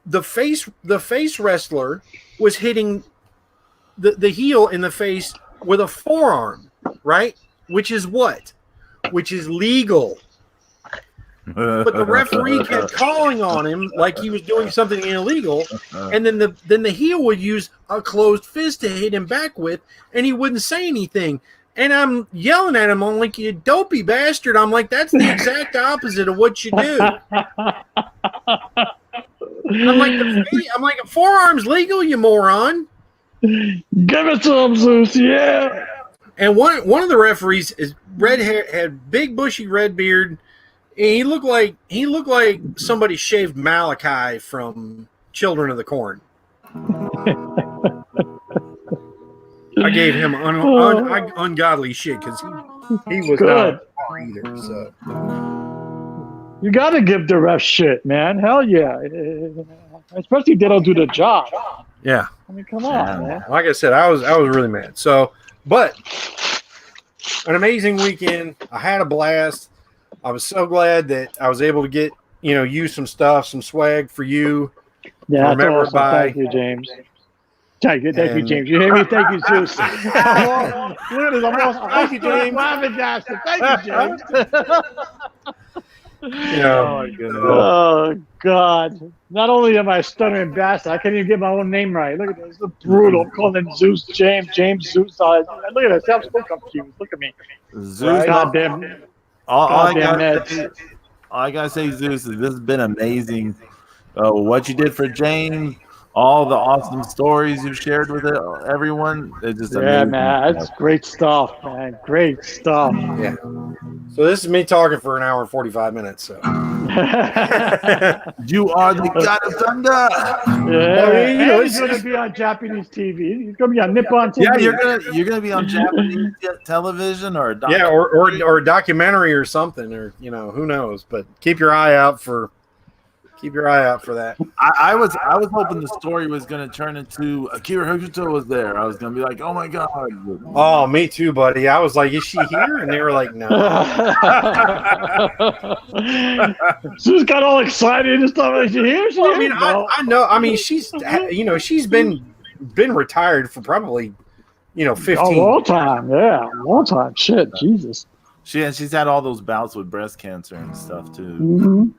S3: the face wrestler was hitting the heel in the face with a forearm, right? Which is legal. But the referee kept calling on him like he was doing something illegal, and then the heel would use a closed fist to hit him back with, and he wouldn't say anything. And I'm yelling at him, I'm like, you dopey bastard. I'm like, that's the exact opposite of what you do. I'm like, a forearm's legal, you moron.
S2: Give it to him, Zeus. Yeah.
S3: And one of the referees is red hair, had big bushy red beard. And he looked like somebody shaved Malachi from Children of the Corn. I gave him ungodly shit because he was
S2: good.
S3: Not either. So
S2: you got to give the ref shit, man. Hell yeah. Especially if they don't do the job.
S3: yeah.
S2: I mean, come on, man.
S3: Like I said, I was really mad. So, but an amazing weekend. I had a blast. I was so glad that I was able to get use some stuff, some swag for you.
S2: Yeah, that's
S3: Remember
S2: awesome.
S3: by
S2: Thank you, James. Thank you, James. You hear me? Thank you, Zeus. Look at this. Thank you, James. Thank you, James.
S1: Oh my goodness.
S2: Oh God! Not only am I a stuttering bastard, I can't even get my own name right. Look at this. It's brutal. I'm calling him Zeus, James, Zeus. Look at this. I'm so confused. Look at me.
S1: Zeus,
S2: Goddamn.
S1: all I
S2: Goddamn
S1: gotta say, Zeus, is this has been amazing. What you did for James, all the awesome stories you shared with everyone. It's just amazing.
S2: Man, that's great stuff, man. Great stuff.
S3: Yeah. So this is me talking for an hour and 45 minutes. So
S1: You are the god of thunder.
S2: Yeah, he's going to be on Japanese TV. He's going to be on Nippon TV.
S1: Yeah, you're gonna be on Japanese television or a
S3: or a documentary or something, or who knows. But keep your eye out for that.
S1: I was hoping the story was going to turn into Akira Hokuto was there. I was going to be like, oh my god.
S3: Oh, me too, buddy. I was like, is she here? And they were like, no.
S2: Sue's got all excited and stuff. Is she here?
S3: Well, I mean, I know. I mean, she's she's been retired for probably 15.
S2: A long time. Yeah, a long time. Shit, Jesus.
S1: She's had all those bouts with breast cancer and stuff too.
S2: Mm-hmm.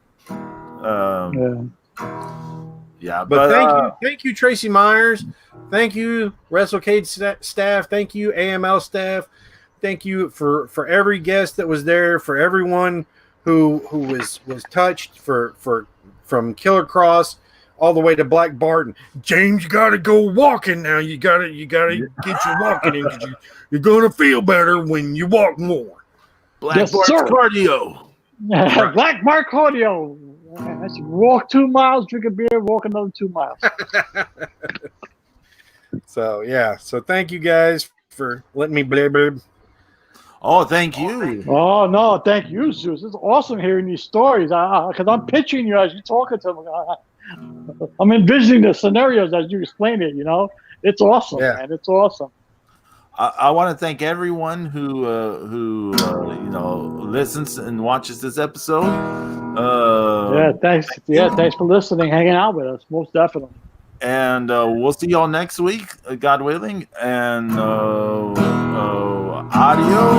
S3: But thank you, Tracy Myers. Thank you, Wrestlecade staff. Thank you, AML staff. Thank you for every guest that was there, for everyone who was touched, from Killer Cross all the way to Black Barton. James, you gotta go walking now. You gotta get your walking in, because you're gonna feel better when you walk more.
S1: Black
S2: Yes,
S1: Bart's
S2: sir.
S1: cardio.
S2: Black Mark Cardio. That's walk 2 miles, drink a beer, walk another 2 miles.
S3: So thank you guys for letting me blab.
S1: Oh, thank you.
S2: Oh no, thank you, Zeus. It's awesome hearing these stories. Because I'm picturing you as you're talking to them. I'm envisioning the scenarios as you explain it. It's awesome, man. It's awesome.
S1: I want to thank everyone who listens and watches this episode.
S2: Thanks. Thanks for listening, hanging out with us. Most definitely.
S1: And we'll see y'all next week, God willing. And audio.